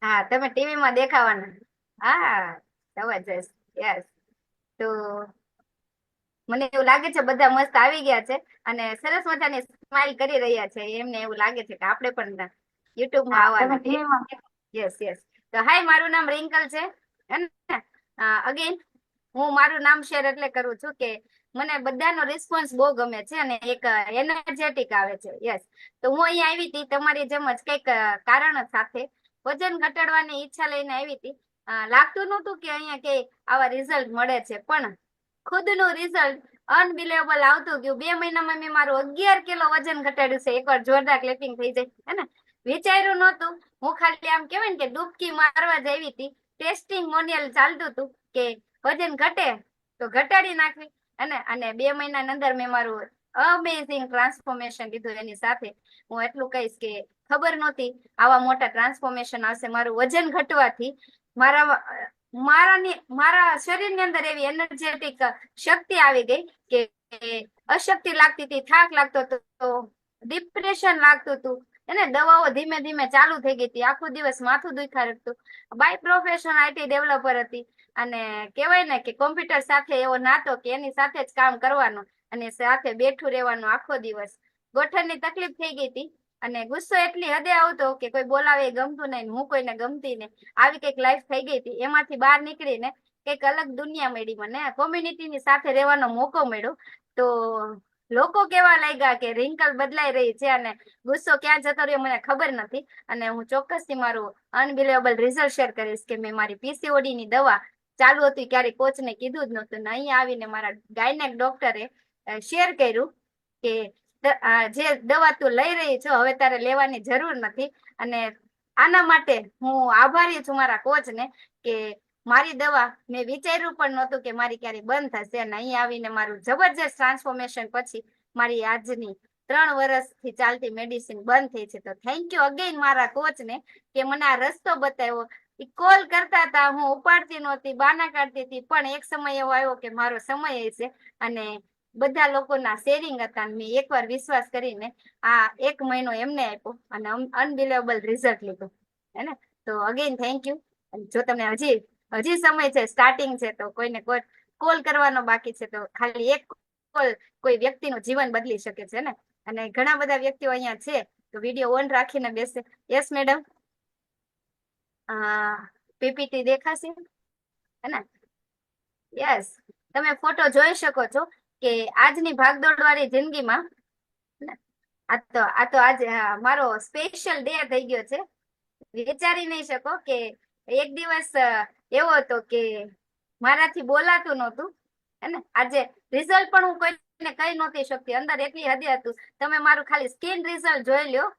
હા, તમે ટીવીમાં દેખાવાના. હા, જબરજસ્ત. યસ. તો મને એવું લાગે છે બધા મસ્ત આવી ગયા છે અને સરસ મજાની સ્માઈલ કરી રહ્યા છે. એમને એવું લાગે છે કે આપણે પણ યુટ્યુબમાં હા, તમે આવવાના. ટીવીમાં. Yes, yes. તો હાય, મારું નામ રિંકલ છે. અને અગેન હું મારું નામ શેર એટલે કરું છું કે મને બધાનો રિસ્પોન્સ બહુ ગમે છે અને એક એનર્જેટિક આવે છે. યસ. તો હું અહીંયા આવી હતી તમારી જેમ જ કંઈક કારણ સાથે વજન ઘટાડવાની ઈચ્છા લઈને આવી હતી. લાગતું નહોતું કે અહીંયા કે આવા રિઝલ્ટ મળે છે, પણ ખુદનું રિઝલ્ટ અનબિલેવેબલ આવતું ગયું. 2 મહિનામાં મેં મારું 11 કિલો વજન ઘટાડ્યું છે. એકવાર જોરદાર ક્લેપિંગ થઈ જાય, હે ને? વિચાર્યું નહોતું. હું ખાલી આમ કેવાય ને કે ડૂબકી મારવા જ આવી હતી. ટેસ્ટિંગ મોનિયલ ચાલતું હતું કે વજન ઘટે તો ઘટાડી નાખવી. અને 2 મહિનાની અંદર મેં મારું અમેઝિંગ ટ્રાન્સફોર્મેશન લીધું. એની સાથે હું એટલું કહીશ કે ખબર નહોતી આવા મોટા ટ્રાન્સફોર્મેશન આવશે. મારું વજન ઘટવાથી મારા મારા શરીરની અંદર એવી એનર્જેટિક શક્તિ આવી ગઈ કે અશક્તિ લાગતી હતી, થાક લાગતો હતો, ડિપ્રેશન લાગતું હતું. એને દવાઓ ધીમે ધીમે ચાલુ થઈ ગઈ હતી. આખો દિવસ માથું દુખા રાખતું. બાય પ્રોફેશન આઈટી ડેવલપર હતી અને કહેવાય ને કે કોમ્પ્યુટર સાથે એવો નાતો કે એની સાથે જ કામ કરવાનું અને સાથે બેઠું રહેવાનું આખો દિવસ. ગોઠણની તકલીફ થઈ ગઈ હતી અને ગુસ્સો એટલી હદે આવતો કે કોઈ બોલાવે એ ગમતું નહીં, હું કોઈને ગમતી નહીં. આવી કઈક લાઈફ થઈ ગઈ હતી. એમાંથી બહાર નીકળીને કઈક અલગ દુનિયા મળી. મને કોમ્યુનિટીની સાથે રહેવાનો મોકો મળ્યો. તો લોકો કેવા લાગ્યા કે રિંકલ બદલાઈ રહી છે અને ગુસ્સો ક્યાં જતો રહ્યો મને ખબર નથી. અને હું ચોક્કસથી મારું અનબિલેવેબલ રિઝલ્ટ શેર કરીશ કે મેં મારી પીસીઓડી ની દવા ચાલુ હતી ક્યારે કોચને કીધું જ નહોતું ને અહીંયા આવીને મારા ગાયનેક ડોક્ટરે શેર કર્યું કે જે દવા તું લઈ રહી છો હવે તારે લેવાની જરૂર નથી. અને આના માટે હું આભારી છું મારા કોચને કે મારી દવા મેં વિચાર્યું પણ નહોતું કે મારી ક્યારે બંધ થશે. અને અહીં આવીને મારું જબરજસ્ત ટ્રાન્સફોર્મેશન પછી મારી આજની 3 વર્ષથી ચાલતી મેડિસિન બંધ થઈ છે. તો થેન્ક યુ અગેન મારા કોચને કે મને આ રસ્તો બતાવ્યો. કોલ કરતા હતા, હું ઉપાડતી નહોતી, બાના કાઢતી હતી, પણ એક સમય એવો આવ્યો કે મારો સમય છે અને બધા લોકોના શેરિંગ હતા. મેં એકવાર વિશ્વાસ કરીને આ 1 મહિનો એમને આપ્યો અને અનબિલેવેબલ રિઝલ્ટ લીધું, હે ને? તો અગેન થેન્ક યુ. જો તમને હજી હજી સમય છે, સ્ટાર્ટિંગ છે, તો કોઈને કોઈ કોલ કરવાનો બાકી છે તો ખાલી એક કોલ કોઈ વ્યક્તિનું જીવન બદલી શકે છે ને. અને ઘણા બધા વ્યક્તિઓ અહીંયા છે તો વિડીયો ઓન રાખીને બેસે. યસ મેડમ, પીપીટી દેખાશે, હે ને? યસ. તમે ફોટો જોઈ શકો છો કે આજની ભાગદોડ વાળી જિંદગીમાં આ તો આજ મારો સ્પેશિયલ ડે થઈ ગયો છે. વિચારી નહીં શકો કે એક દિવસ એવો હતો કે મારાથી બોલાતું નહોતું, હે ને? આજે રિઝલ્ટ પણ હું કોઈને કહી નહોતી શકતી. અંદર એટલી હદે હતું. તમે મારું ખાલી સ્કિન રિઝલ્ટ જોઈ લ્યો.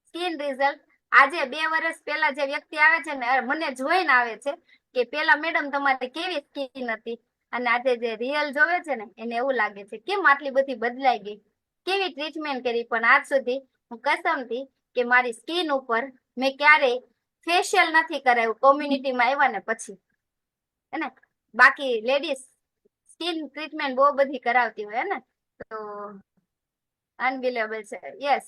સ્કિન રિઝલ્ટ આજે 2 વર્ષ પહેલા જે વ્યક્તિ આવે છે ને મને જોઈને આવે છે કે પેલા મેડમ તમારી કેવી સ્કિન હતી અને આજે જે રિયલ જોવે છે ને એને એવું લાગે છે કેમ આટલી બધી બદલાઈ ગઈ, કેવી ટ્રીટમેન્ટ કરી. પણ આજ સુધી હું કસમથી કે મારી સ્કિન ઉપર મેં ક્યારેય ફેશિયલ નથી કરાવ્યું કોમ્યુનિટીમાં આવ્યા ને પછી, હે ને? બાકી લેડીઝ સ્કિન ટ્રીટમેન્ટ બહુ બધી કરાવતી હોય, ને? તો અનબિલેવેબલ છે. યસ.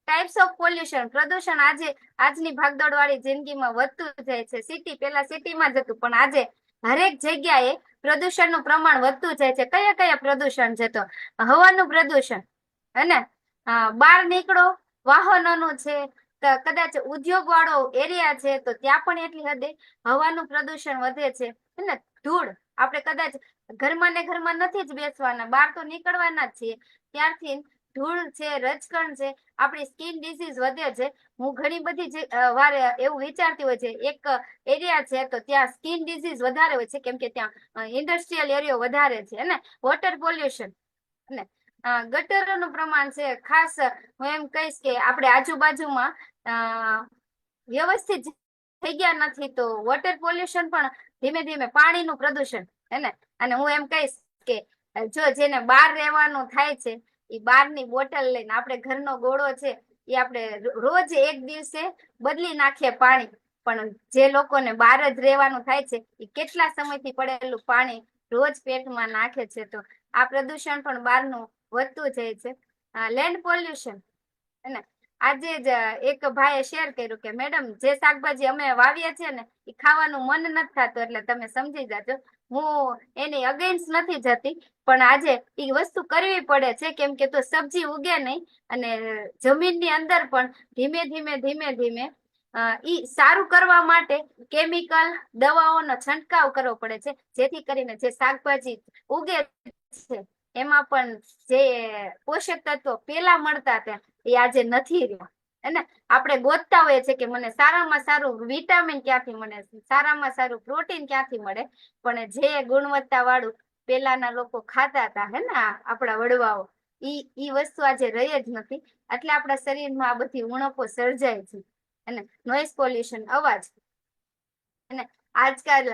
ટાઈપ્સ ઓફ પોલ્યુશન, પ્રદૂષણ આજની ભાગદોડ વાળી જિંદગીમાં વધતું જાય છે. પેલા સિટીમાં જ હતું પણ આજે હરેક જગ્યાએ પ્રદૂષણનું પ્રમાણ વધતું જાય છે. કયા કયા પ્રદૂષણ છે? તો હવાનું પ્રદૂષણ, હે ને? બહાર નીકળો, વાહનોનું છે, કદાચ ઉદ્યોગ વાળો એરિયા છે તો ત્યાં પણ એટલી હદે હવાનું પ્રદૂષણ વધે છે, હે ને? ધૂળ, આપણે કદાચ ઘરમાં ને ઘરમાં નથી જ બેસવાના, બહાર તો નીકળવાના જ છીએ, ત્યારથી ધૂળ છે, રજકણ છે, આપણી સ્કિન ડિસીઝ વધે છે. હું ઘણી બધી વાર એવું વિચારતી હોય છે એક એરિયા છે તો ત્યાં સ્કિન ડિસીઝ વધારે હોય છે કેમ કે ત્યાં ઇન્ડસ્ટ્રીયલ એરિયો વધારે છે, ને? વોટર પોલ્યુશન, ને ગટરોનું પ્રમાણ છે. ખાસ હું એમ કહીશ કે આપણે આજુબાજુમાં વ્યવસ્થિત થઈ ગયા નથી તો વોટર પોલ્યુશન પણ ધીમે ધીમે, પાણીનું પ્રદૂષણ, હે ને? અને હું એમ કહીશ કે જો જેને બહાર રહેવાનું થાય છે એ બહારની બોટલ લઈને, આપણે ઘરનો ગોળો છે એ આપણે રોજ એક દિવસે બદલી નાખીએ પાણી, પણ જે લોકોને બહાર જ રહેવાનું થાય છે એ કેટલા સમયથી પડેલું પાણી રોજ પેટમાં નાખે છે. તો આ પ્રદૂષણ પણ બહારનું વધતું જાય છે. લેન્ડ પોલ્યુશન, હે ને? આજે જ એક ભાઈએ શેર કર્યું કે મેડમ જે શાકભાજી અમે વાવીએ છીએ ને એ ખાવાનું મન નથી થતું, એટલે તમે સમજી જાજો. હું એની અગેન્સ્ટ નથી જતી, પણ આજે એ વસ્તુ કરવી પડે છે, કેમ કે તો સબ્જી ઉગે નહીં, અને જમીનની અંદર પણ ધીમે ધીમે ધીમે ધીમે ઈ સારું કરવા માટે કેમિકલ દવાઓનો છંટકાવ કરવો પડે છે, જેથી કરીને જે શાકભાજી ઉગે છે એમાં પણ જે પોષક તત્વો પેલા મળતા હતા એ આજે નથી રહ્યા. અને આપણે ગોતતા હોઈએ છે કે મને સારામાં સારું વિટામિન ક્યાંથી મળે, સારામાં સારું પ્રોટીન ક્યાંથી મળે, પણ જે ગુણવત્તા વાળું પેલાના લોકો ખાતા હતા હે ને આપણા વડવાઓ, ઈ વસ્તુ આજે રહી જ નથી. એટલે આપણા શરીરમાં આ બધી ઉણપો સર્જાય છે. અને નોઈઝ પોલ્યુશન, અવાજ, અને આજકાલ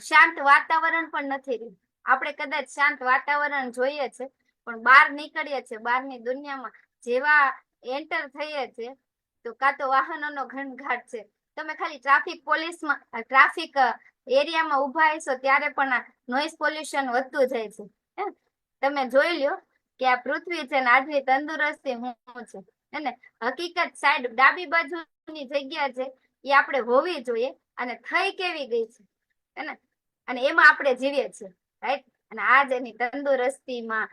શાંત વાતાવરણ પણ નથી રહ્યું. આપણે કદાચ શાંત વાતાવરણ જોઈએ છે, પણ બહાર નીકળીએ છીએ, બહારની દુનિયામાં જેવા એન્ટર થઈએ છીએ તો કાં તો વાહનોનો ઘણઘાટ છે. તમે ખાલી ટ્રાફિક પોલીસમાં, ટ્રાફિક એરિયામાં ઉભા હશો ત્યારે પણ આ નોઈઝ પોલ્યુશન વધતું જાય છે. તમે જોઈ લ્યો કે આ પૃથ્વી છે ને આજની તંદુરસ્તી હું છે, અને હકીકત સાઈડ ડાબી બાજુની જગ્યા છે એ આપણે હોવી જોઈએ, અને થઈ કેવી ગઈ છે અને એમાં આપણે જીવીએ છીએ, રાઈટ. અને આજ એની તંદુરસ્તીમાં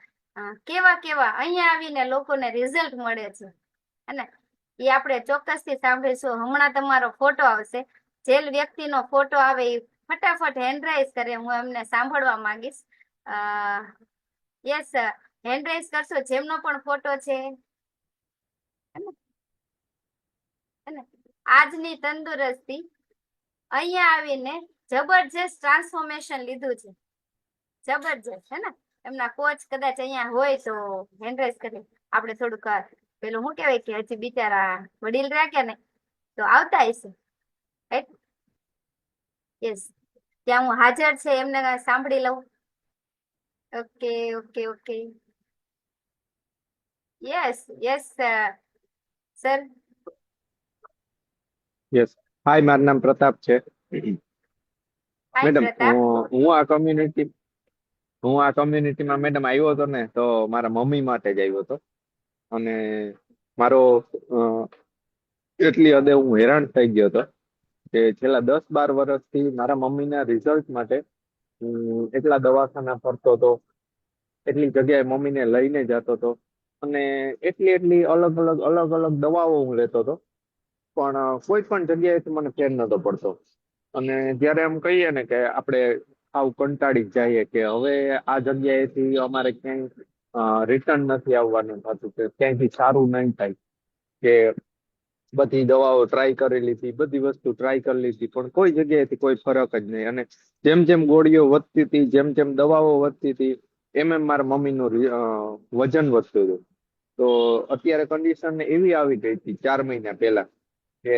કેવા કેવા અહીંયા આવીને લોકોને રિઝલ્ટ મળે છે, અને એ આપણે ચોક્કસથી સાંભળીશું. હમણાં તમારો ફોટો આવશે, જે વ્યક્તિનો ફોટો આવે એ ફટાફટ હેન્ડ રાઇઝ કરે, હું એમને સાંભળવા માંગીશ. યસ, હેન્ડ રાઇઝ કરશો જેમનો પણ ફોટો છે. અને આજની તંદુરસ્તી અહીંયા આવીને જબરજસ્ત ટ્રાન્સફોર્મેશન લીધું છે, જબરજસ્ત હે ને. એમના કોચ કદાચ અહીંયા હોય તો હેન્ડ રાઇઝ કરે. આપણે થોડુંક પેલું શું કહેવાય કે હજી બિચારા વડીલ રાખ્યા ને તો આવતા હશે, રાઈટ. યસ, ત્યાં હું હાજર છે એમને સાંભળી લઉં. Okay okay okay, yes yes sir. Yes, hi, મારું નામ પ્રતાપ છે. Hi madam, Pratap. હું આ કોમ્યુનિટીમાં મેડમ આવ્યો હતો ને, તો મારા મમ્મી માટે જ આવ્યો હતો. અને મારો એટલી હદે હું હેરાન થઈ ગયો હતો કે છેલ્લા 10-12 વર્ષથી મારા મમ્મીના રિઝલ્ટ માટે હું એટલા દવાખાના ફરતો હતો, એટલી જગ્યાએ મમ્મીને લઈને જતો હતો, અને એટલી અલગ અલગ દવાઓ હું લેતો હતો, પણ કોઈ પણ જગ્યાએથી મને ફેર નતો પડતો. અને જ્યારે એમ કહીએ ને કે આપણે આવું કંટાળી જ જઈએ કે હવે આ જગ્યાએથી અમારે ક્યાંય રિટર્ન નથી આવવાનું થતું, કે ક્યાંયથી સારું નહીં થાય, કે બધી દવાઓ ટ્રાય કરી લીધી, બધી વસ્તુ ટ્રાય કરી લીધી, પણ કોઈ જગ્યાએથી કોઈ ફરક જ નહીં. અને જેમ જેમ ગોળીઓ વધતી હતી, જેમ જેમ દવાઓ વધતી હતી, એમ એમ મારા મમ્મીનું વજન વધતું હતું. તો અત્યારે કન્ડિશન એવી આવી ગઈ હતી 4 મહિના પહેલા કે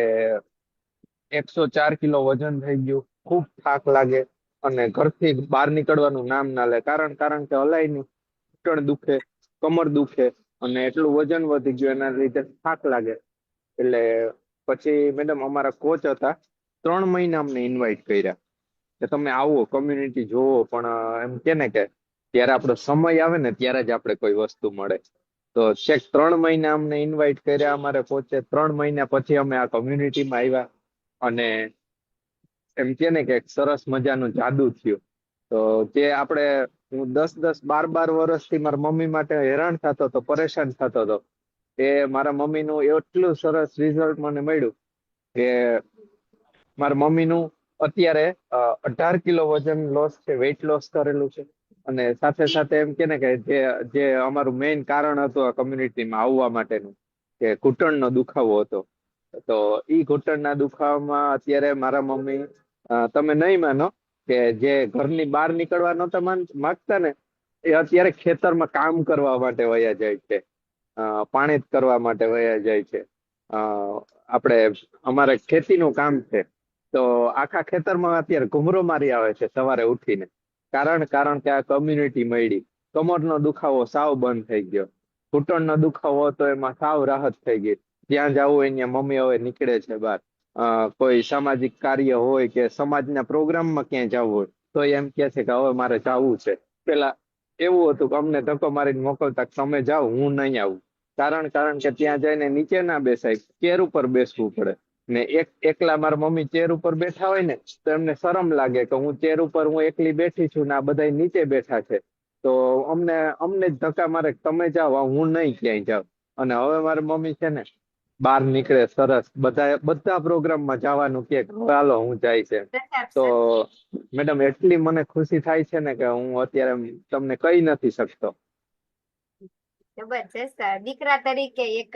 104 કિલો વજન થઈ ગયું, ખૂબ થાક લાગે, અને ઘરથી બહાર નીકળવાનું નામ ના લે. કારણ કે હલાય નહીં, ઘૂંટણ દુખે, કમર દુખે, અને એટલું વજન વધી ગયું, એના લીધે થાક લાગે. એટલે પછી મેડમ અમારા કોચ હતા, 3 મહિના અમને ઇન્વાઇટ કર્યા કે તમે આવો, કોમ્યુનિટી જોવો, પણ એમ કે ને કે ત્યારે આપણો સમય આવે ને ત્યારે જ આપણે કોઈ વસ્તુ મળે. તો છેક 3 મહિના અમને ઇન્વાઇટ કર્યા અમારે કોચે. 3 મહિના પછી અમે આ કોમ્યુનિટીમાં આવ્યા, અને એમ કે ને કે એક સરસ મજાનું જાદુ થયું. તો જે આપણે, હું 10-10, 12 વર્ષથી મારા મમ્મી માટે હેરાન થતો હતો, પરેશાન થતો હતો, એ મારા મમ્મીનું એટલું સરસ રિઝલ્ટ મને મળ્યું કે મારા મમ્મીનું અત્યારે 18 કિલો વજન લોસ છે, વેઇટ લોસ કરેલું છે. અને સાથે સાથે એમ કે ને કે જે અમારું મેઇન કારણ હતું આ કોમ્યુનિટીમાં આવવા માટેનું, કે ઘૂંટણનો દુખાવો હતો, તો ઈ ઘૂંટણના દુખાવામાં અત્યારે મારા મમ્મી, તમે નહીં માનો કે જે ઘરની બહાર નીકળવા નહોતા માંગતા ને, એ અત્યારે ખેતરમાં કામ કરવા માટે વયા જાય છે, પાણી કરવા માટે વયા જાય છે. આપણે, અમારે ખેતીનું કામ છે, તો આખા ખેતરમાં અત્યારે ઘુમરો મારી આવે છે સવારે ઉઠીને. કારણ કે આ કોમ્યુનિટી મળી. કમરનો દુખાવો સાવ બંધ થઈ ગયો, ઘૂંટણનો દુખાવો હતો એમાં સાવ રાહત થઈ ગઈ. જ્યાં જવું હોય ત્યાં મમ્મી હવે નીકળે છે બહાર. કોઈ સામાજિક કાર્ય હોય કે સમાજના પ્રોગ્રામમાં ક્યાંય જવું હોય તો એમ કે છે કે હવે મારે જવું છે. પેલા એવું હતું કે અમને ધક્કો મારીને મોકલતા, તમે જાઓ, હું નહીં આવું. કારણ કે ત્યાં જઈને નીચે ના બેસાય, ચેર ઉપર બેસવું પડે. ને એકલા મારા મમ્મી ચેર ઉપર બેઠા હોય ને તો એમને શરમ લાગે કે હું ચેર ઉપર હું એકલી બેઠી છું ને આ બધા નીચે બેઠા છે. તો અમને અમને જ ધક્કા મારે કે તમે જાઓ, હું નહીં ક્યાંય જાઉં. અને હવે મારી મમ્મી છે ને બહાર નીકળે સરસ, બધા પ્રોગ્રામમાં જવાનું કે હવે હાલો હું જાય છે. પ્રતાપ તો સર, મેડમ એટલી મને ખુશી થાય છે ને કે હું અત્યારે તમને કહી નથી શકતો. જબરજસ્ત. દીકરા તરીકે એક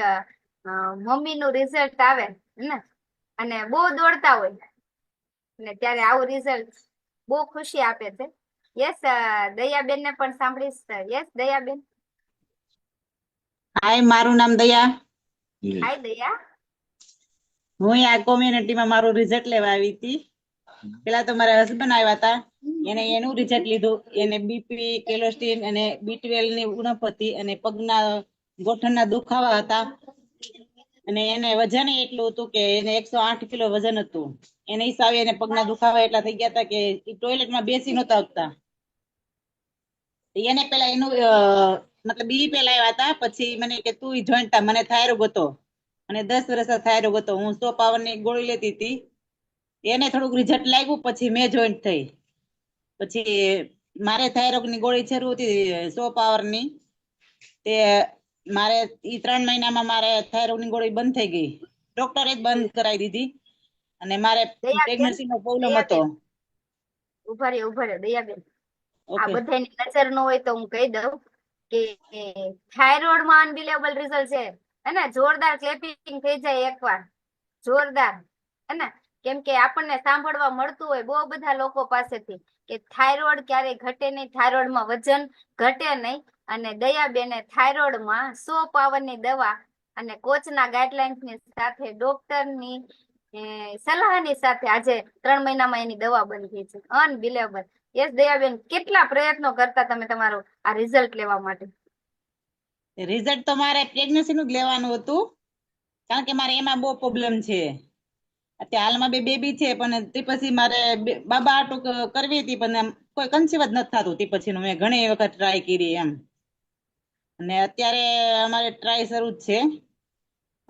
મમ્મી નું રિઝલ્ટ આવે ને, અને બહુ દોડતા હોય ને ત્યારે આવું રિઝલ્ટ બહુ ખુશી આપે છે. યસ, દયાબેન ને પણ સાંભળીશ. યસ દયાબેન. હાય, મારું નામ દયા. હાય દયા. હું આ કોમ્યુનિટીમાં મારું રિઝલ્ટ લેવા આવી હતી. પેલા તો મારા હસબન્ડ આવ્યા હતા, એને એનું રિઝલ્ટ લીધું. એને બીપી, કોલેસ્ટ્રોલ અને B12 ની ઉણપ હતી અને પગના ગોઠણના દુખાવા હતા. અને એને વજન એટલું હતું કે એને 108 કિલો વજન હતું. એને હિસાબે એને પગના દુખાવા એટલા થઈ ગયા હતા કે ટોયલેટમાં બેસી નહોતા શકતા. એને પેલા એનું મતલબ બી પેલા આવ્યા હતા, પછી મને કે તું જોઈન્ટ થા. મને થાયરોગ હતો અને 10 વર્ષ થાયરોગ હતો. હું 100 પાવર ની ગોળી લેતી હતી. એને થોડુંક રિઝલ્ટ લાગ્યું, પછી મેં જોઈન્ટ થઈ. પછી મારે થાયરોગ ની ગોળી શરૂ હતી 100 પાવર ની. તે મારે 3 મહિનામાં મારે થાયરોગ ની ગોળી બંધ થઈ ગઈ. ડોક્ટરે જ બંધ કરાવી દીધી. અને મારે દયાબેન, પ્રેગ્નન્સી નો પ્રોબ્લેમ હતો. દયાબેન ઉભા રહ્યો દયાબેન. આ ઓકે. બધાની નજર ન હોય તો હું કહી દઉં કે થાઇરોઇડ માં અનબિલેબલ રિઝલ્ટ છે. હે, જોરદાર ક્લેપિંગ થઈ જાય એકવાર, જોરદાર. હે, કેમ કે આપણને સાંભળવા મળતું હોય બહુ બધા લોકો પાસેથી કે થાઇરોઇડ ક્યારેય ઘટે નહીં, થાઇરોઇડ માં વજન ઘટે નહીં. અને દયાબેને થાઇરોઇડ માં 100 પાવર ની દવા અને કોચના ગાઈડલાઇન્સ ની સાથે, ડોક્ટરની સલાહની સાથે આજે 3 મહિનામાં એની દવા બંધ થઈ છે. અનબિલેબલ. યસ દયાબેન, કેટલા પ્રયત્નો કરતા તમે તમારું આ રિઝલ્ટ લેવા માટે? રિઝલ્ટ તો મારે પ્રેગ્નન્સી નું જ લેવાનું હતું, કારણ કે મારે એમાં બહુ પ્રોબ્લેમ છે. અત્યારે હાલમાં બે બેબી છે, પણ તે પછી મારે બાબા આટુક કરવી હતી, પણ કોઈ કન્સીવ જ નથી થતું. તે પછી મેં ઘણી વખત ટ્રાય કરી એમ. અને અત્યારે અમારે ટ્રાય શરૂ જ છે.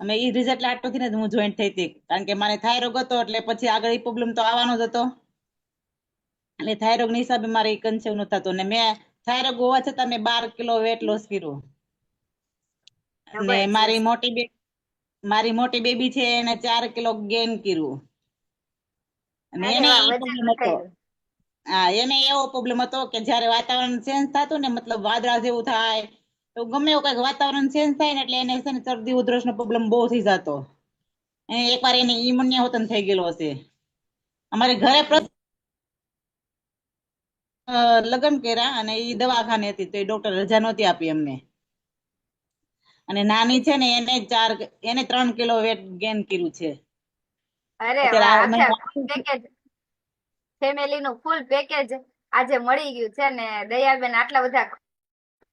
અમે ઈ રિઝલ્ટ આટોથી ને હું જોઈન્ટ થઈ હતી, કારણ કે મારે થાયરોગ હતો, એટલે પછી આગળ એ પ્રોબ્લેમ તો આવવાનો જ હતો. એટલે થાયરોગ ની હિસાબે મારે કન્સીવ ન થતો. ને મેં થાયરોગ હોવા છતાં મેં 12 કિલો વેટ લોસ કર્યું. અને મારી મોટી બેબી છે, એને 4 કિલો ગેઇન કર્યું. અને અરે એને વાહ, એ વજન પ્રોબ્લેમ હતો. ઘટાડ્યું. હા, એને એવો પ્રોબ્લેમ હતો કે જયારે વાતાવરણ ચેન્જ થતું ને, મતલબ વાદળા જેવું થાય, તો ગમે એવું કઈક વાતાવરણ ચેન્જ થાય ને, એટલે એને છે ને શરદી ઉધરસ નો પ્રોબ્લેમ બહુ થઈ જતો. એકવાર એને ઈમુનિયા હોતન થઈ ગયેલો હશે. અમારે ઘરે લગ્ન કર્યા અને ઈ દવાખાને હતી, તો એ ડોક્ટર રજા નહોતી આપી અમને. અને નાની છે ને એને 3 કિલો વેટ ગેઇન કર્યું છે. અરે વાહ, અત્યારે આખા પેકેજ, ફેમિલી નું ફૂલ પેકેજ આજે મળી ગયું છે. ને દયાબેન આટલા બધા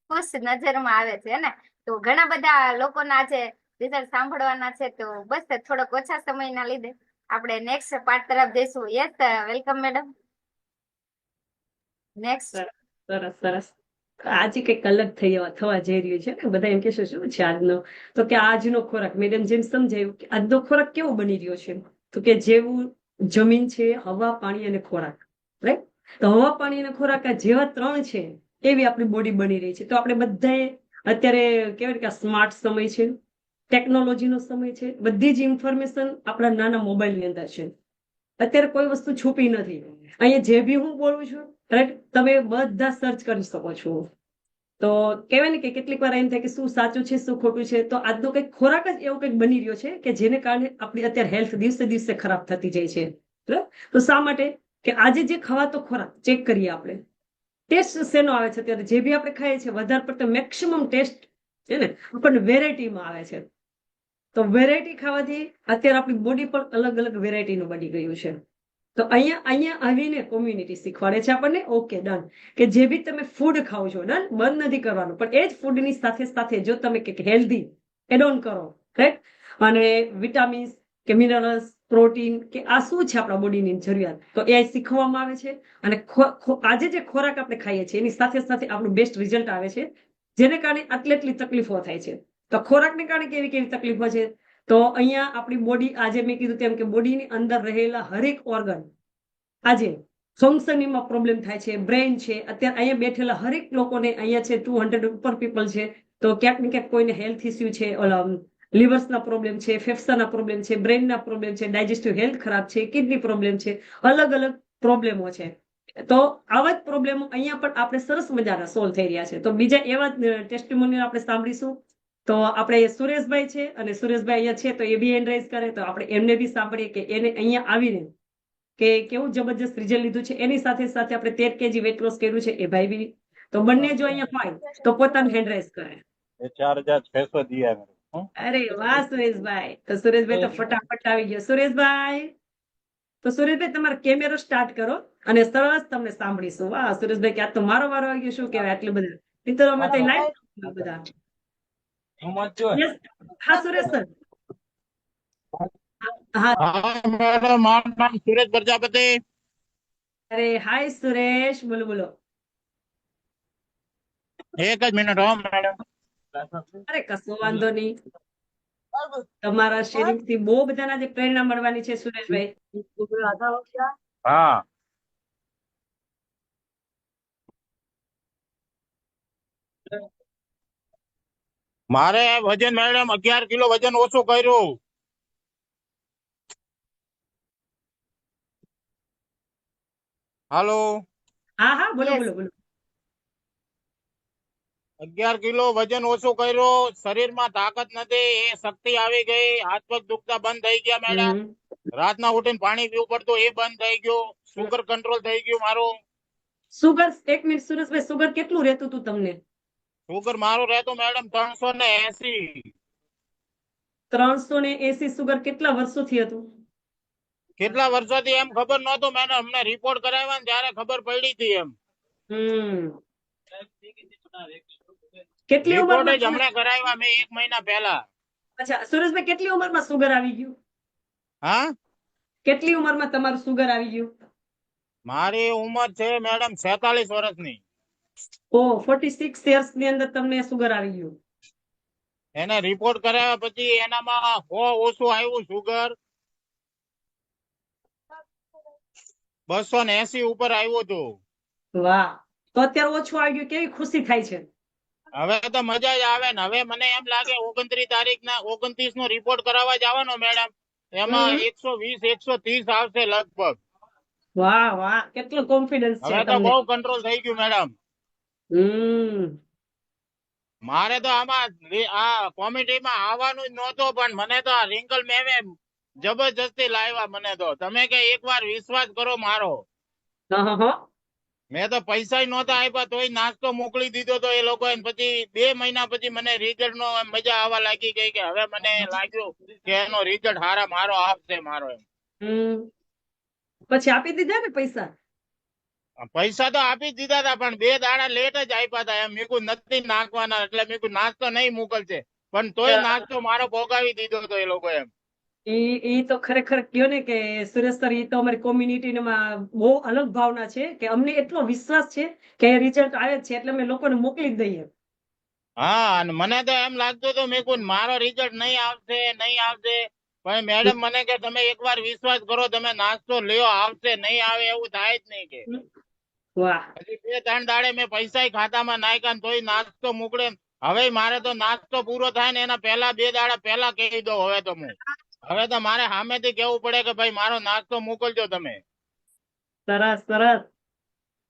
ખુશ નજરમાં આવે છે ને, તો ઘણા બધા લોકોના આજે રિઝલ્ટ સાંભળવાના છે. તો બસ થોડોક ઓછા સમયના લીધે આપણે નેક્સ્ટ પાર્ટ તરફ જઈશું. Yes, welcome madam. નેક્સ્ટ. સરસ સરસ. આજે કઈક અલગ થવા જઈ રહ્યું છે ને, બધા એમ કહેશે શું છે આજનો, તો કે આજનો ખોરાક મેડમ જેમ સમજાયું કે આજનો ખોરાક કેવો બની રહ્યો છે, તો કે જેવું જમીન છે, હવા, પાણી અને ખોરાક, રાઈટ? તો હવા, પાણી અને ખોરાક આ જેવા 3 છે, એવી આપણી બોડી બની રહી છે. તો આપણે બધાએ અત્યારે કેવાય કે સ્માર્ટ સમય છે, ટેકનોલોજીનો સમય છે, બધી જ ઇન્ફોર્મેશન આપણા નાના મોબાઈલની અંદર છે. અત્યારે કોઈ વસ્તુ છુપી નથી. અહીંયા જે બી હું બોલું છું, રાઈટ, તમે બધા સર્ચ કરી શકો છો. તો કહેવાય ને કે કેટલીક વાર એમ થાય કે શું સાચું છે, શું ખોટું છે. તો આજનો કંઈક ખોરાક જ એવો કંઈક બની રહ્યો છે કે જેને કારણે આપણી અત્યારે હેલ્થ દિવસે દિવસે ખરાબ થતી જાય છે. બરાબર? તો શા માટે? કે આજે જે ખવાતો ખોરાક ચેક કરીએ આપણે, ટેસ્ટ શેનો આવે છે? અત્યારે જે બી આપણે ખાઈએ છીએ વધારે પડતો મેક્સિમમ ટેસ્ટ છે ને આપણને વેરાયટીમાં આવે છે. તો વેરાયટી ખાવાથી અત્યારે આપણી બોડી પણ અલગ અલગ વેરાયટીનું બની ગયું છે. તો અહીંયા આવીને કોમ્યુનિટી શીખવાડે છે આપણને, ઓકે ડન, કે જે બી તમે ફૂડ ખાઓ છો, ડન, બંધ નથી કરવાનું, પણ એ જ ફૂડની સાથે સાથે જો તમે કંઈક હેલ્ધી એડ ઓન કરો, રાઈટ, અને વિટામિન્સ કે મિનરલ્સ, પ્રોટીન કે આ શું છે આપણા બોડીની જરૂરિયાત, તો એ શીખવામાં આવે છે. અને આજે જે ખોરાક આપણે ખાઈએ છીએ એની સાથે સાથે આપણું બેસ્ટ રિઝલ્ટ આવે છે, જેને કારણે આટલી તકલીફો થાય છે. તો તો ખોરાકને કારણે કેવી કેવી તકલીફો છે? તો અહીંયા આપણી બોડી, આજે મેં કીધું તેમ કે બોડીની અંદર રહેલા હરેક ઓર્ગન આજે ફંક્શનિંગમાં પ્રોબ્લેમ થાય છે. બ્રેઇન છે, અત્યારે અહીંયા બેઠેલા હરેક લોકોને, અહીંયા છે 200 ઉપર પીપલ છે, તો ક્યાંક ને ક્યાંક કોઈને હેલ્થ ઇસ્યુ છે, લિવર્સના પ્રોબ્લેમ છે, ફેફસાના પ્રોબ્લેમ છે, બ્રેઇનના પ્રોબ્લેમ છે, ડાયજેસ્ટિવ હેલ્થ ખરાબ છે, કિડની પ્રોબ્લેમ છે, અલગ અલગ પ્રોબ્લેમો છે. તો આવા જ પ્રોબ્લેમો અહીંયા પણ આપણે સરસ મજાના સોલ્વ થઈ રહ્યા છે. તો બીજા એવા ટેસ્ટિમોનિયલ આપણે સાંભળીશું. તો આપણે સુરેશભાઈ છે, અને સુરેશભાઈ અહીંયા છે, તો એ બી હેન્ડ રાઇઝ કરે, તો આપણે એમને બી સાંભળીએ કે એને અહીંયા આવીને કે કેવું જબરજસ્ત રિઝલ્ટ લીધું છે. એની સાથે સાથે આપણે 13 kg વેટ લોસ કર્યું છે એ ભાઈ બી. તો બંને જો અહીંયા હોય તો પોતાનું હેન્ડ રાઇઝ કરે. 4600 दिया है मेरे को। અરે વાહ સુરેશભાઈ! તો સુરેશભાઈ તો ફટાફટ આવી ગયો. સુરેશભાઈ, તો સુરેશભાઈ તમારો કેમેરો સ્ટાર્ટ કરો અને સરસ તમને સાંભળીશું. વાહ સુરેશભાઈ, કે આ તો મારો વારો આવી ગયો. શું કહેવાય, આટલું બધા મિત્રો અમે તો લાઈવ બધા. Yes. હા સુરેશ સર. હા. हाँ मैडम, मारा नाम सूरज प्रजापति। અરે હાય સુરેશ, બોલો બોલો. एक ज मिनट हो मैडम। અરે કશો વાંધો નહીં. તમારા શેરિંગથી બહુ બધાના જે પ્રેરણા મળવાની છે સુરેશભાઈ. हाँ मारे वजन मैडम 11 किलो वजन ओछो कर्यो। हेलो, હા હા બોલો Yes. બોલો બોલો. 11 કિલો વજન ઓછું કર્યું, શરીરમાં તાકાત નથી, એ શક્તિ આવી ગઈ, હાથ પગ દુખતા બંધ થઈ ગયા મેડમ, હમ. રાતના ઉઠીને પાણી પીવું પડતું એ બંધ થઈ ગયું, સુગર કંટ્રોલ થઈ ગયું મારું, સુગર, એક મિનિટ સુરેશભાઈ, સુગર કેટલું રહેતું હતું તમને? સુગર મારું રહેતું મેડમ 380। 380 સુગર કેટલા વર્ષોથી હતું? કેટલા વર્ષોથી એમ ખબર નહોતું મેડમ, અમને રિપોર્ટ કરાવ્યા ને ત્યારે ખબર પડી હતી એમ, હમ. કેટલી રિપોર્ટ ઉંમરમાં? જ હમણાં કરાવ્યા મેં 1 મહિના પહેલા। અચ્છા સુરેશભાઈ, કેટલી ઉંમરમાં સુગર આવી ગયું? હા, કેટલી ઉંમરમાં તમારું સુગર આવી ગયું? મારી ઉંમર છે મેડમ 46 વર્ષની। ઓ 46 યર્સ ની અંદર તમને સુગર આવી ગયું. એને રિપોર્ટ કરાવ્યા પછી એનામાં 100 ઓછું આવ્યું સુગર, 280 ઉપર આવ્યું હતું। વાહ, તો અત્યારે ઓછું આવી ગયું, કેવી ખુશી થાય છે. હવે તો મજા જ આવે ને, હવે મને એમ લાગે 29 તારીખના 29 નો રિપોર્ટ કરાવવા જવાનો મેડમ, એમાં હમ. 120 130 આવશે લગભગ। વાહ વાહ, કેટલો કોન્ફિડન્સ છે હવે તો તમને. બહુ કંટ્રોલ થઈ ગયું મેડમ। હમ. મારે તો આમાં આ કોમેડીમાં આવવાનું જ નહોતું, પણ મને તો આ રિંકલ મેમે જબરજસ્તી લાવ્યા મને તો। તમે કે એકવાર વિશ્વાસ કરો મારો, હા હા. મેં તો પૈસા નહોતા આપ્યા તોય નાસ્તો મોકલી દીધો તો એ લોકો, પછી 2 મહિના પછી મને રિઝલ્ટ નો મજા આવવા લાગી ગઈ કે હવે મને લાગ્યું કે એનો રિઝલ્ટ હારા મારો આપશે મારો એમ। હમ. પછી આપી દીધા ને પૈસા? પૈસા તો આપી જ દીધા હતા, પણ 2 દાડા લેટ જ આપ્યા હતા એમ, મેં કીધું નથી નાખવાના, એટલે મેં કીધું નાસ્તો નહીં મોકલશે, પણ તોય નાસ્તો મારો ભોગાવી દીધો હતો એ લોકો એમ। ઈ તો ખરેખર કયો ને કે સુરેશ સર, ઈ તો અમારી કોમ્યુનિટીમાં બહુ અલગ ભાવના છે કે અમને એટલો વિશ્વાસ છે કે રિઝલ્ટ આવે જ છે એટલે અમે લોકોને મોકલી જ દઈએ. હા, અને મને તો એમ લાગતું હતું મેં કીધું મારો રિઝલ્ટ નહીં આવશે નહીં આવશે, પણ મેડમ મને કે તમે એકવાર વિશ્વાસ કરો, તમે નાસ્તો લ્યો, આવશે, નહીં આવે એવું થાય જ નહીં કે। વાહ. હજી 2-3 દાડે મેં પૈસા ખાતામાં નાખ્યા ને તોય નાસ્તો મોકલે। હવે મારે તો નાસ્તો પૂરો થાય ને એના પહેલા 2 દાડા પહેલા કહી દો હવે તો હું, હવે તો મારે સામેથી કેવું પડે કે ભાઈ મારો નાસ્તો મોકલજો તમે। સરસ સરસ.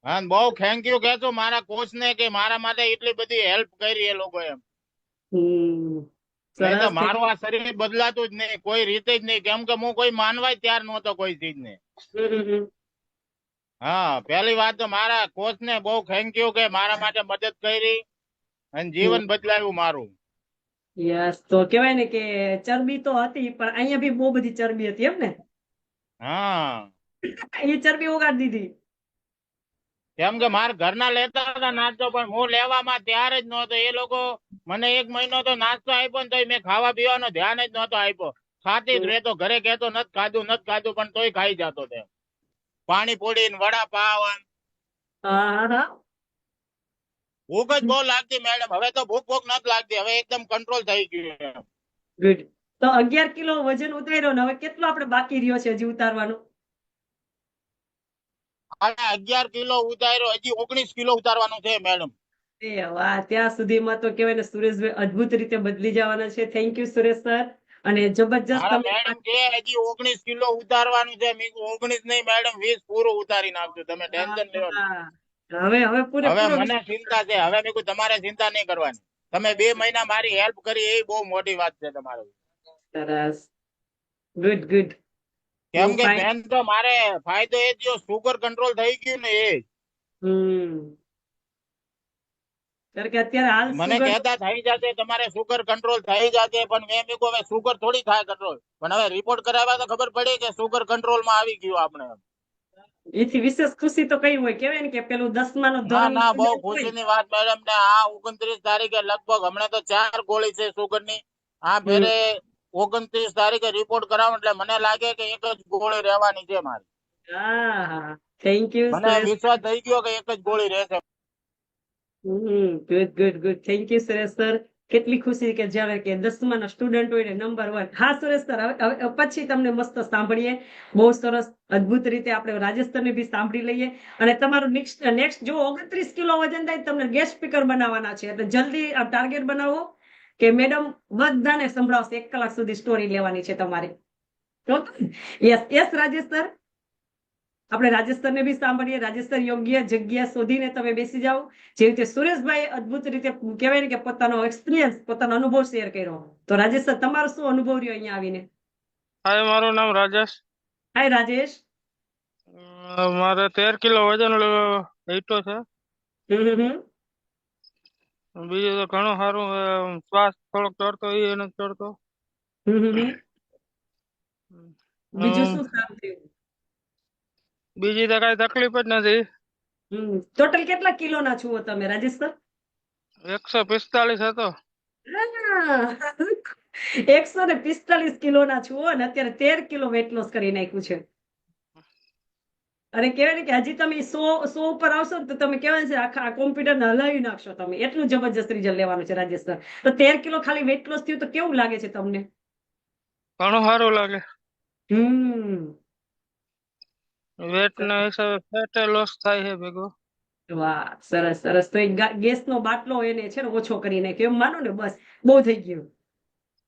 હા, બહુ થેન્ક યુ કહેજો મારા કોચ ને કે મારા માટે એટલી બધી હેલ્પ કરી એ લોકો એમ। હમ. નહીં તો સરસ. મારું આ શરીર બદલાતું જ નહીં કોઈ રીતે જ નહીં, કેમ કે હું કોઈ માનવાય તૈયાર નહોતો કોઈ ચીજ ને। હમ. હા, પહેલી વાત તો મારા કોચ ને બહુ થેન્ક યુ કે મારા માટે મદદ કરી અને જીવન બદલાયું મારું। યસ, તો કેવાય ને કે ચરબી તો હતી પણ અહીંયા બી બહુ બધી ચરબી હતી એમ ને? હા, એ ચરબી ઉગાડી દીધી. કેમ કે મારા ઘરના લેતા હતા નાસ્તો, પણ હું લેવામાં તૈયાર જ નહોતો। એ લોકો મને 1 મહિનો તો નાસ્તો આપ્યો ને તોય મેં ખાવા પીવાનો ધ્યાન જ નહોતો આપ્યો, ખાતી જ રહેતો, ઘરે કહેતો નથી ખાધું પણ તોય ખાઈ જતો તે પાણીપુરી ને વડાપાવ। હા હા હા. ભૂખ જ બહુ લાગતી મેડમ. હવે તો ભૂખ નથી લાગતી, હવે એકદમ કંટ્રોલ થઈ ગયું. ગુડ. તો 11 કિલો વજન ઉતાર્યો ને હવે કેટલો આપણે બાકી રહ્યો છે હજી ઉતારવાનું? 11 કિલો ઉતાર્યો, હજી 19 કિલો ઉતારવાનું છે મેડમ. એ વાહ, ત્યાં સુધીમાં તો કહેવાય ને સુરેશભાઈ અદ્ભુત રીતે બદલી જવાના છે. Thank you Suresh sir. અને જબરજસ્ત મારા તમે મેડમ કે હજી 19 કિલો ઉતારવાનું છે. મેં કીધું 19 નહીં મેડમ, 20 પૂરું ઉતારી નાખજો, તમે ટેન્શન લ્યો નહીં. હા. હવે હવે પૂરેપૂરો મને ચિંતા છે. હવે મેં કીધું તમારે ચિંતા નહીં કરવાની. તમે 2 મહિના મારી હેલ્પ કરી, એ બહુ મોટી વાત છે તમારી. સરસ. Good good. કેમ કે ફાઇન. બેન તો મારે ફાયદો એ થયો, સુગર કંટ્રોલ થઈ ગયું ને એ. કારણ કે અત્યારે હાલ મને સુગર કહેતા થઈ જશે, તમારે સુગર કંટ્રોલ થઈ જશે, પણ મેં કીધું હવે સુગર થોડી થાય કંટ્રોલ. પણ હવે રિપોર્ટ કરાવ્યા તો ખબર પડી કે સુગર કંટ્રોલ માં આવી ગયું આપણે. એથી વિશેષ ખુશી તો કઈ હોય, કેવાય ને કે પેલું 10મા નો ના ધોરણ ના, બહુ ખુશીની વાત મેડમ. ને આ 29 તારીખે લગભગ હમણાં તો 4 ગોળી છે સુગર ની. આ ફેરે 29 તારીખે રિપોર્ટ કરાવો એટલે મને લાગે કે એક જ ગોળી રહેવાની છે મારી. હા. થેન્ક યુ મને વિશ્વાસ થઈ ગયો કે એક જ ગોળી રહેશે. Good good good. Thank you Suresh sir. કેટલી ખુશી કે જ્યારે કે 10મા નો સ્ટુડન્ટ હોય ને નંબર 1. હા સુરેશ સર, હવે પછી તમને મસ્ત સાંભળીએ. બહુ સરસ, અદ્ભુત રીતે આપણે રાજસ્થાનને બી સાંભળી લઈએ. અને તમારું નેક્સ્ટ જો 29 કિલો વજન થાય તમને ગેસ્ટ સ્પીકર બનાવવાના છે, એટલે જલ્દી આ ટાર્ગેટ બનાવો કે મેડમ બધાને સંભળાવશે. 1 કલાક સુધી સ્ટોરી લેવાની છે તમારે. Yes yes Rajesh sir. આપણે રાજસ્થાનને બી સાંભળીએ. રાજસ્થાન યોગ્ય જગ્યા શોધીને તમે બેસી જાઓ. જે રીતે સુરેશભાઈ અદ્ભુત રીતે કહેવાય ને કે પોતાનો એક્સપિરિયન્સ, પોતાનો અનુભવ શેર કર્યો. તો રાજેશ સર, તમારો શું અનુભવ રહ્યો અહીંયા આવીને? હાય, મારું નામ રાજેશ. હાય રાજેશ. મારે 13 કિલો વજન ઘટ્યો છે. બીજું તો ઘણું સારું. શ્વાસ થોડોક ચડતો એ નથી ચડતો. બીજું શું સારું થયું? બીજી તો કઈ તકલીફ જ નથી. ટોટલ કેટલા કિલોના છો તમે રાજેશ સર? 145 હતો. 145 કિલોના છો અને અત્યારે 13 કિલો વેટ લોસ કરી નાખ્યું છે. અને કહેવાય ને કે હજી તમે 100 ઉપર આવશો ને તો તમે કહેવાય છે આખા કોમ્પ્યુટર હલાવી નાખશો તમે. એટલું જબરજસ્ત રિઝલ્ટ લેવાનું છે રાજેશ સર. તો 13 કિલો ખાલી વેટ લોસ થયું તો કેવું લાગે છે તમને? ઘણું સારું લાગે. વેટ ના હિસાબે ફેટ લોસ થાય છે ભેગો. વાહ, સરસ સરસ. તો ગેસ નો બાટલો એને છે ને ઓછો કરી નાખ્યો એમ માનો ને, બસ બહુ થઈ ગયું.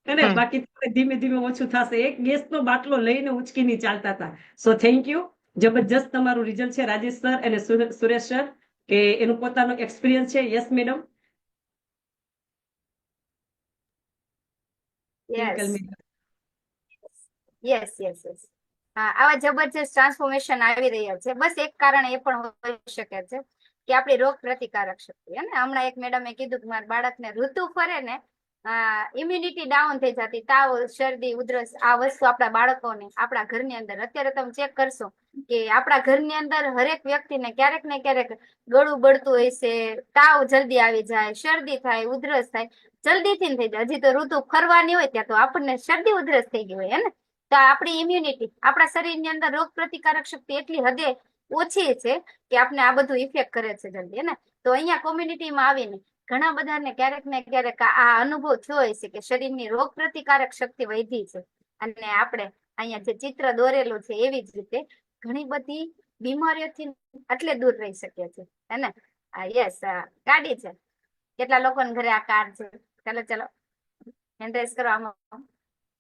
અને બાકી ધીમે ધીમે ઓછું થશે. એક ગેસ નો બાટલો લઈને ઉચકીને ચાલતા હતા. So thank you. જબરજસ્ત તમારું રિઝલ્ટ છે રાજેશ સર અને સુરેશ સર, કે એનું પોતાનો એક્સપિરિયન્સ છે. Yes madam. Yes yes yes. હા, આવા જબરજસ્ત ટ્રાન્સફોર્મેશન આવી રહ્યા છે. બસ એક કારણ એ પણ હોઈ શકે છે કે આપણી રોગ પ્રતિકારક શક્તિ. હમણાં એક મેડમે કીધું કે મારા બાળકને ઋતુ ફરે ને ઇમ્યુનિટી ડાઉન થઈ જતી, તાવ, શરદી, ઉધરસ, આ વસ્તુ આપણા બાળકોને આપણા ઘરની અંદર અત્યારે તમે ચેક કરશો કે આપણા ઘરની અંદર હરેક વ્યક્તિને ક્યારેક ને ક્યારેક ગળું બળતું હોય છે, તાવ જલ્દી આવી જાય, શરદી થાય, ઉધરસ થાય, જલ્દીથી થઈ જાય. હજી તો ઋતુ ફરવાની હોય ત્યાં તો આપણને શરદી ઉધરસ થઈ ગઈ હોય ને. તો આપણી ઇમ્યુનિટી, આપણા શરીરની અંદર રોગ પ્રતિકારક શક્તિ એટલી હદે ઓછી છે કે આપણે આ બધું ઇફેક્ટ કરે છે જલ્દી ને. તો અહીંયા કોમ્યુનિટીમાં આવીને ઘણા બધાને ક્યારેક ને ક્યારેક આ અનુભવ થયો હોય છે કે શરીરની રોગ પ્રતિકારક શક્તિ વધી છે. અને આપણે અહીંયા જે ચિત્ર દોરેલું છે એવી જ રીતે ઘણી બધી બીમારીઓથી એટલે દૂર રહી શકીએ છીએ, હે ને. યસ, ગાડી છે. કેટલા લોકોને ઘરે આ કાર છે? ચાલો ચાલો હેન્ડ રેસ કરો. આમાં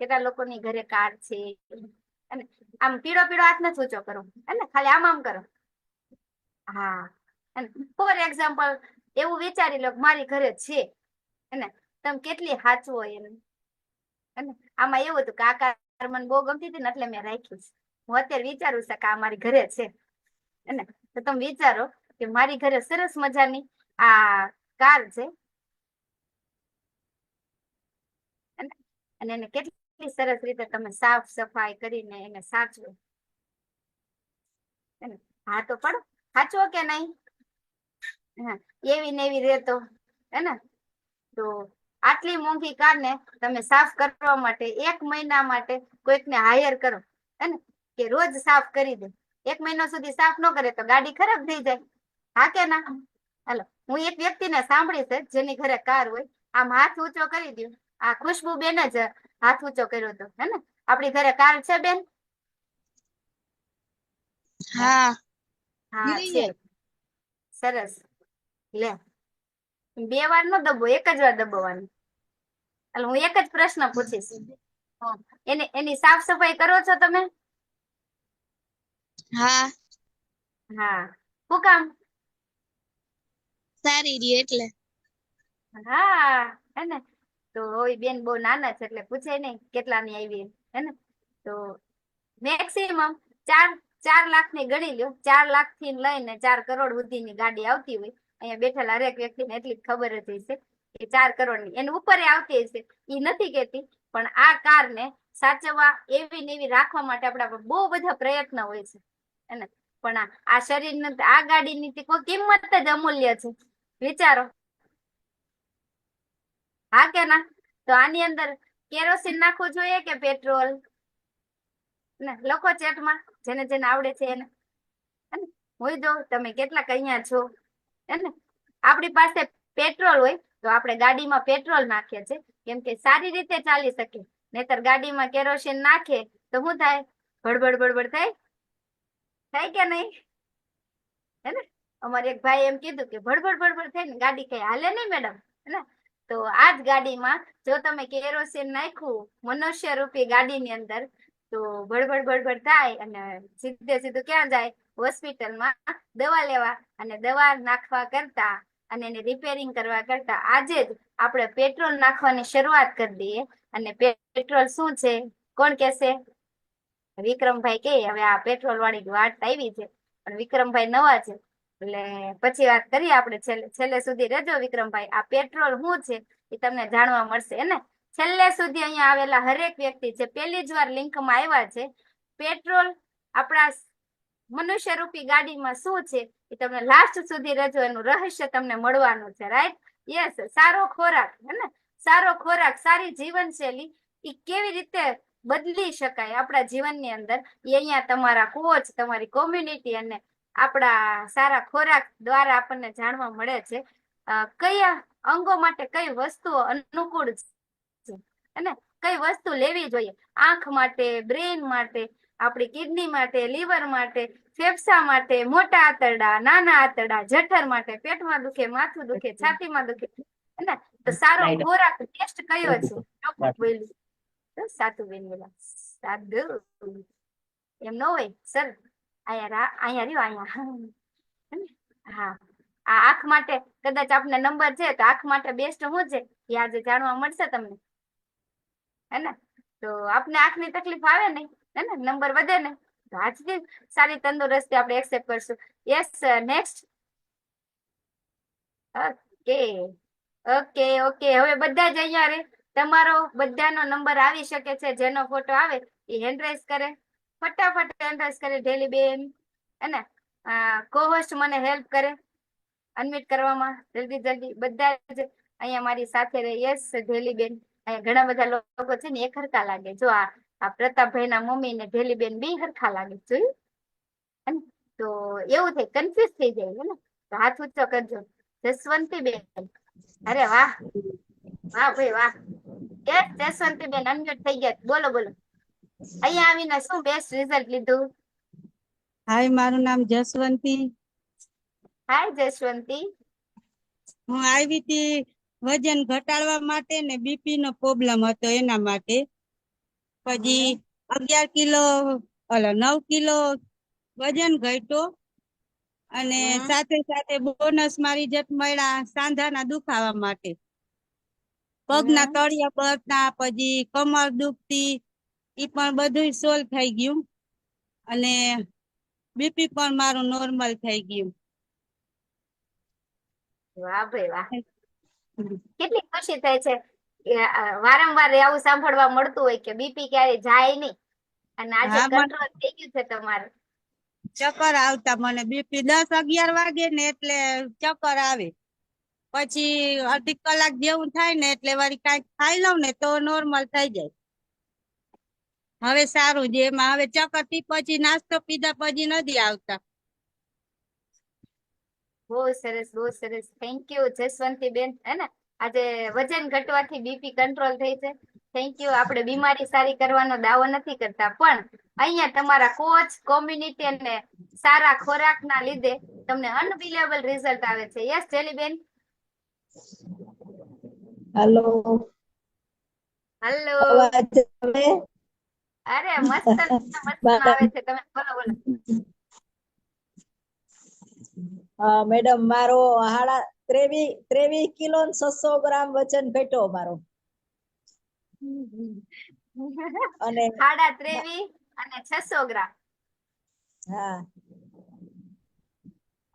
કેટલા લોકોની ઘરે કાર છે? અને આમ પીળો પીળો હાથ નથી ઊંચો કરો, હે ખાલી આમ કરો. હા, ફોર એક્ઝામ્પલ એવું વિચારી લો કે મારી ઘરે છે, હે તમે કેટલી સાચું હોય એને. આમાં એવું હતું કે આ કાર મને બહુ ગમતી હતી ને એટલે મેં રાખ્યું છે. હું અત્યારે વિચારું છું કે આ મારી ઘરે છે, હે તો તમે વિચારો કે મારી ઘરે સરસ મજાની આ કાર છે અને એને કેટલી સરસ રીતે તમે સાફ સફાઈ કરીને એને સાચવો. હા તો પડો સાચવો કે નહીં? હા, એવી ને એવી રહેતો, હે ને. તો આટલી મોંઘી કાર ને તમે સાફ કરવા માટે 1 મહિના માટે કોઈકને હાયર કરો, હે ને, કે રોજ સાફ કરી દે. 1 મહિના સુધી સાફ ન કરે તો ગાડી ખરાબ થઈ જાય. હા કે ના? હાલો, હું એક વ્યક્તિને સાંભળી છે જેની ઘરે કાર હોય. આમ હાથ ઊંચો કરી દો. આ ખુશ્બુ બેન જ હાથ ઊંચો કર્યો હતો, હે ને? આપણી ઘરે કાર છે બેન? હા હા છે. સરસ. લે, 2 વાર નો દબો, એક જ વાર દબાવવાનું. હાલો, હું એક જ પ્રશ્ન પૂછીશ. એની સાફ સફાઈ કરો છો તમે? હા હા. શું કામ? સારી રી એટલે હા, હે ને? તો ઓય બેન બહુ નાના છે એટલે પૂછે નહીં કેટલાની આવી, હે ને? તો મેક્સિમમ 4 લાખની ગણી લ્યો. 4 લાખ થી લઈને 4 કરોડ સુધીની ગાડી આવતી હોય. અહીંયા બેઠેલા હરેક વ્યક્તિને એટલી જ ખબર જ હશે કે 4 કરોડની એની ઉપર આવતી હશે. એ નથી કેતી, પણ આ કારને સાચવવા એવી ને એવી રાખવા માટે આપણા પર બહુ બધા પ્રયત્ન હોય છે, હે ને? પણ આ શરીરને આ ગાડીની કોઈ કિંમત જ અમૂલ્ય છે. વિચારો. હા કે ના? તો આની અંદર કેરોસીન નાખવું જોઈએ કે પેટ્રોલ? ને લખો ચેટમાં, જેને જેને આવડે છે એને, હે ને? હું જો તમે કેટલાક અહીંયા છો, હે ને? આપણી પાસે પેટ્રોલ હોય તો આપણે ગાડીમાં પેટ્રોલ નાખીએ છીએ કેમ કે સારી રીતે ચાલી શકે. નહીતર ગાડીમાં કેરોસીન નાખે તો શું થાય? બળબડ બળબડ થાય. થાય કે નહીં? હે ને? અમારે એક ભાઈ એમ કીધું કે બળબડ બળબડ થાય ને ગાડી કઈ હાલે નહીં મેડમ, હે ને? તો આ જ ગાડીમાં જો તમે કેરોસીન નાખ્યું મનુષ્ય રૂપી ગાડીની અંદર તો બળબડ બળબડ થાય અને સીધે સીધું ક્યાં જાય? હોસ્પિટલમાં દવા લેવા. અને દવા નાખવા કરતા અને એને રિપેરિંગ કરવા કરતા આજે જ આપણે પેટ્રોલ નાખવાની શરૂઆત કરી દઈએ. અને પેટ્રોલ શું છે કોણ કહેશે? વિક્રમભાઈ કે હવે આ પેટ્રોલ વાળી વાત આવી છે, પણ વિક્રમભાઈ નવા છે એટલે પછી વાત કરીએ આપણે. છેલ્લે સુધી રહેજો વિક્રમભાઈ. આ પેટ્રોલ શું છે એ તમને જાણવા મળશે, ને? છેલ્લે સુધી અહીંયા આવેલા હરેક વ્યક્તિ જે પહેલી જ વાર લિંકમાં આવ્યા છે, પેટ્રોલ આપણા મનુષ્ય રૂપી ગાડીમાં શું છે એ તમને લાસ્ટ સુધી રહેજો, એનું રહસ્ય તમને મળવાનું છે. રાઈટ? યસ. સારો ખોરાક, હે ને? સારો ખોરાક, સારી જીવનશૈલી એ કેવી રીતે બદલી શકાય આપણા જીવનની અંદર એ અહીંયા તમારા કોચ, તમારી કોમ્યુનિટી અને આપણા સારા ખોરાક દ્વારા આપણને જાણવા મળે છે. કયા અંગો માટે કઈ વસ્તુઓ અનુકૂળ છે અને કઈ વસ્તુ લેવી જોઈએ. આંખ માટે, બ્રેન માટે, આપણી કિડની માટે, લીવર માટે, ફેફસા માટે, મોટા આંતરડા, નાના આંતરડા, જઠર માટે, પેટમાં દુખે, માથું દુખે, છાતીમાં દુખે, હે ને? તો સારો ખોરાક ટેસ્ટ કયો છે? ચોખ્ખું બોલ્યું. સાતું બેન બોલા. સાદું એમ ન હોય સર. અહીંયા રહ્યો અહીંયા. હા, આ આંખ માટે કદાચ આપને નંબર છે તો આંખ માટે બેસ્ટ શું છે એ આજે જાણવા મળશે તમને, હે ને? તો આપને આંખની તકલીફ આવે નહીં, હે ને? નંબર વધે ને તો આજથી સારી તંદુરસ્તી આપણે એક્સેપ્ટ કરશું. Yes next. Okay okay okay. હવે બધા જ અહીંયા રે. તમારો બધાનો નંબર આવી શકે છે. જેનો ફોટો આવે એ હેન્ડ રાઇઝ કરે, ફટાફટ હેન્ડ રાઇઝ કરે. ઢેલી બેન, હે ને? કો-હોસ્ટ મને હેલ્પ કરે અનમ્યુટ કરવામાં. જલ્દી જલ્દી બધા જ અહીંયા મારી સાથે રહે. યસ ઢેલી બેન. અહીંયા ઘણા બધા લોકો છે ને એક હરખા લાગે. જો આ પ્રતાપભાઈ ના મમ્મી ને ઢેલી બેન બે હરખા લાગે. જોયું? હે ને? તો એવું થાય, કન્ફ્યુઝ થઈ જાય, હે ને? તો હાથ ઊંચો કરજો. જસવંતી બેન. અરે વાહ વાહ ભાઈ વાહ. યસ જસવંતી બેન અનમ્યુટ થઈ ગયા. બોલો બોલો. અહીંયા આવીને શું બેસ્ટ રિઝલ્ટ લીધું? હાય, મારું નામ જસવંતી. હાય જસવંતી. હું આવી હતી વજન ઘટાડવા માટે ને બીપી નો પ્રોબ્લેમ હતો એના માટે. પછી 11 કિલો 9 કિલો વજન ઘટ્યો અને સાથે સાથે બોનસ મારી જત મળ્યા સાંધાના દુખાવા માટે. પગના તળિયા બળતા, પછી કમર દુખતી, ઈ પણ બધું સોલ્વ થઈ ગયું અને બીપી પણ મારું નોર્મલ થઈ ગયું. વાહ ભાઈ વાહ. કેટલી ખુશી થાય છે. વારંવાર આવું સાંભળવા મળતું હોય કે બીપી ક્યારે જાય નહીં અને આજે હા, કંટ્રોલ થઈ ગયું છે તમારું. ચક્કર આવતા મને બીપી 10-11 વાગે ને એટલે ચક્કર આવે. પછી અડધી કલાક જેવું થાય ને એટલે વળી કાંઈક ખાઈ લઉં ને તો નોર્મલ થઈ જાય. હવે સારું છે. એમાં હવે ચક્કર થી પછી નાસ્તો પીધા પછી નથી આવતા. બહુ સરસ, બહુ સરસ. થેન્ક યુ જસવંતી બેન. હે ને આજે વજન ઘટવાથી બીપી કંટ્રોલ થઈ છે. Thank you. આપણે બીમારી સારી કરવાનો દાવો નથી કરતા, પણ અહીંયા તમારા કોચ, કોમ્યુનિટી અને સારા ખોરાકના લીધે તમને અનબિલેબલ રિઝલ્ટ આવે છે. યસ જેલીબેન. હાલો, હલો. અવાજ આવે? અરે મસ્ત મસ્ત આવે છે. તમે બોલો બોલો. મેડમ મારો 23 કિલો ને 600 ગ્રામ વજન ઘટ્યો મારો. અને 23.5 અને 600 ગ્રામ. હા,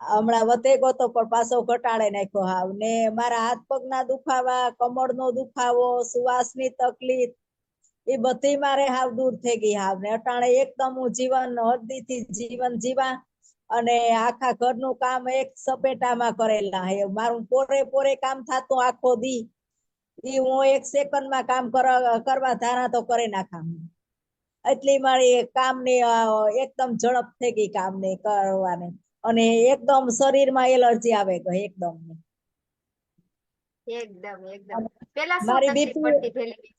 હમણાં વધે ગયો તો પણ પાછો ઘટાડે નાખ્યો હાવ. ને મારા હાથ પગના દુખાવા, કમરનો દુખાવો, શ્વાસની તકલીફ એ બધી મારે હાવ દૂર થઈ ગઈ હાવ. ને અટાણે એકદમ હું જીવન હળદીથી જીવન જીવા અને આખા ઘરનું કામ એક સપેટામાં કરેલા હે. મારું પોરે કામ થતું આખો દી, ઈ હું 1 સેકન્ડમાં કામ કરવા ધારા તો કરી નાખા. એટલી મારી કામની એકદમ ઝડપ થઈ ગઈ કામની કરવાની. અને એકદમ શરીરમાં એલર્જી આવે ગઈ એકદમ. એકદમ. પેલા શું મારી તકલીફ બીપી પડતી પેલી?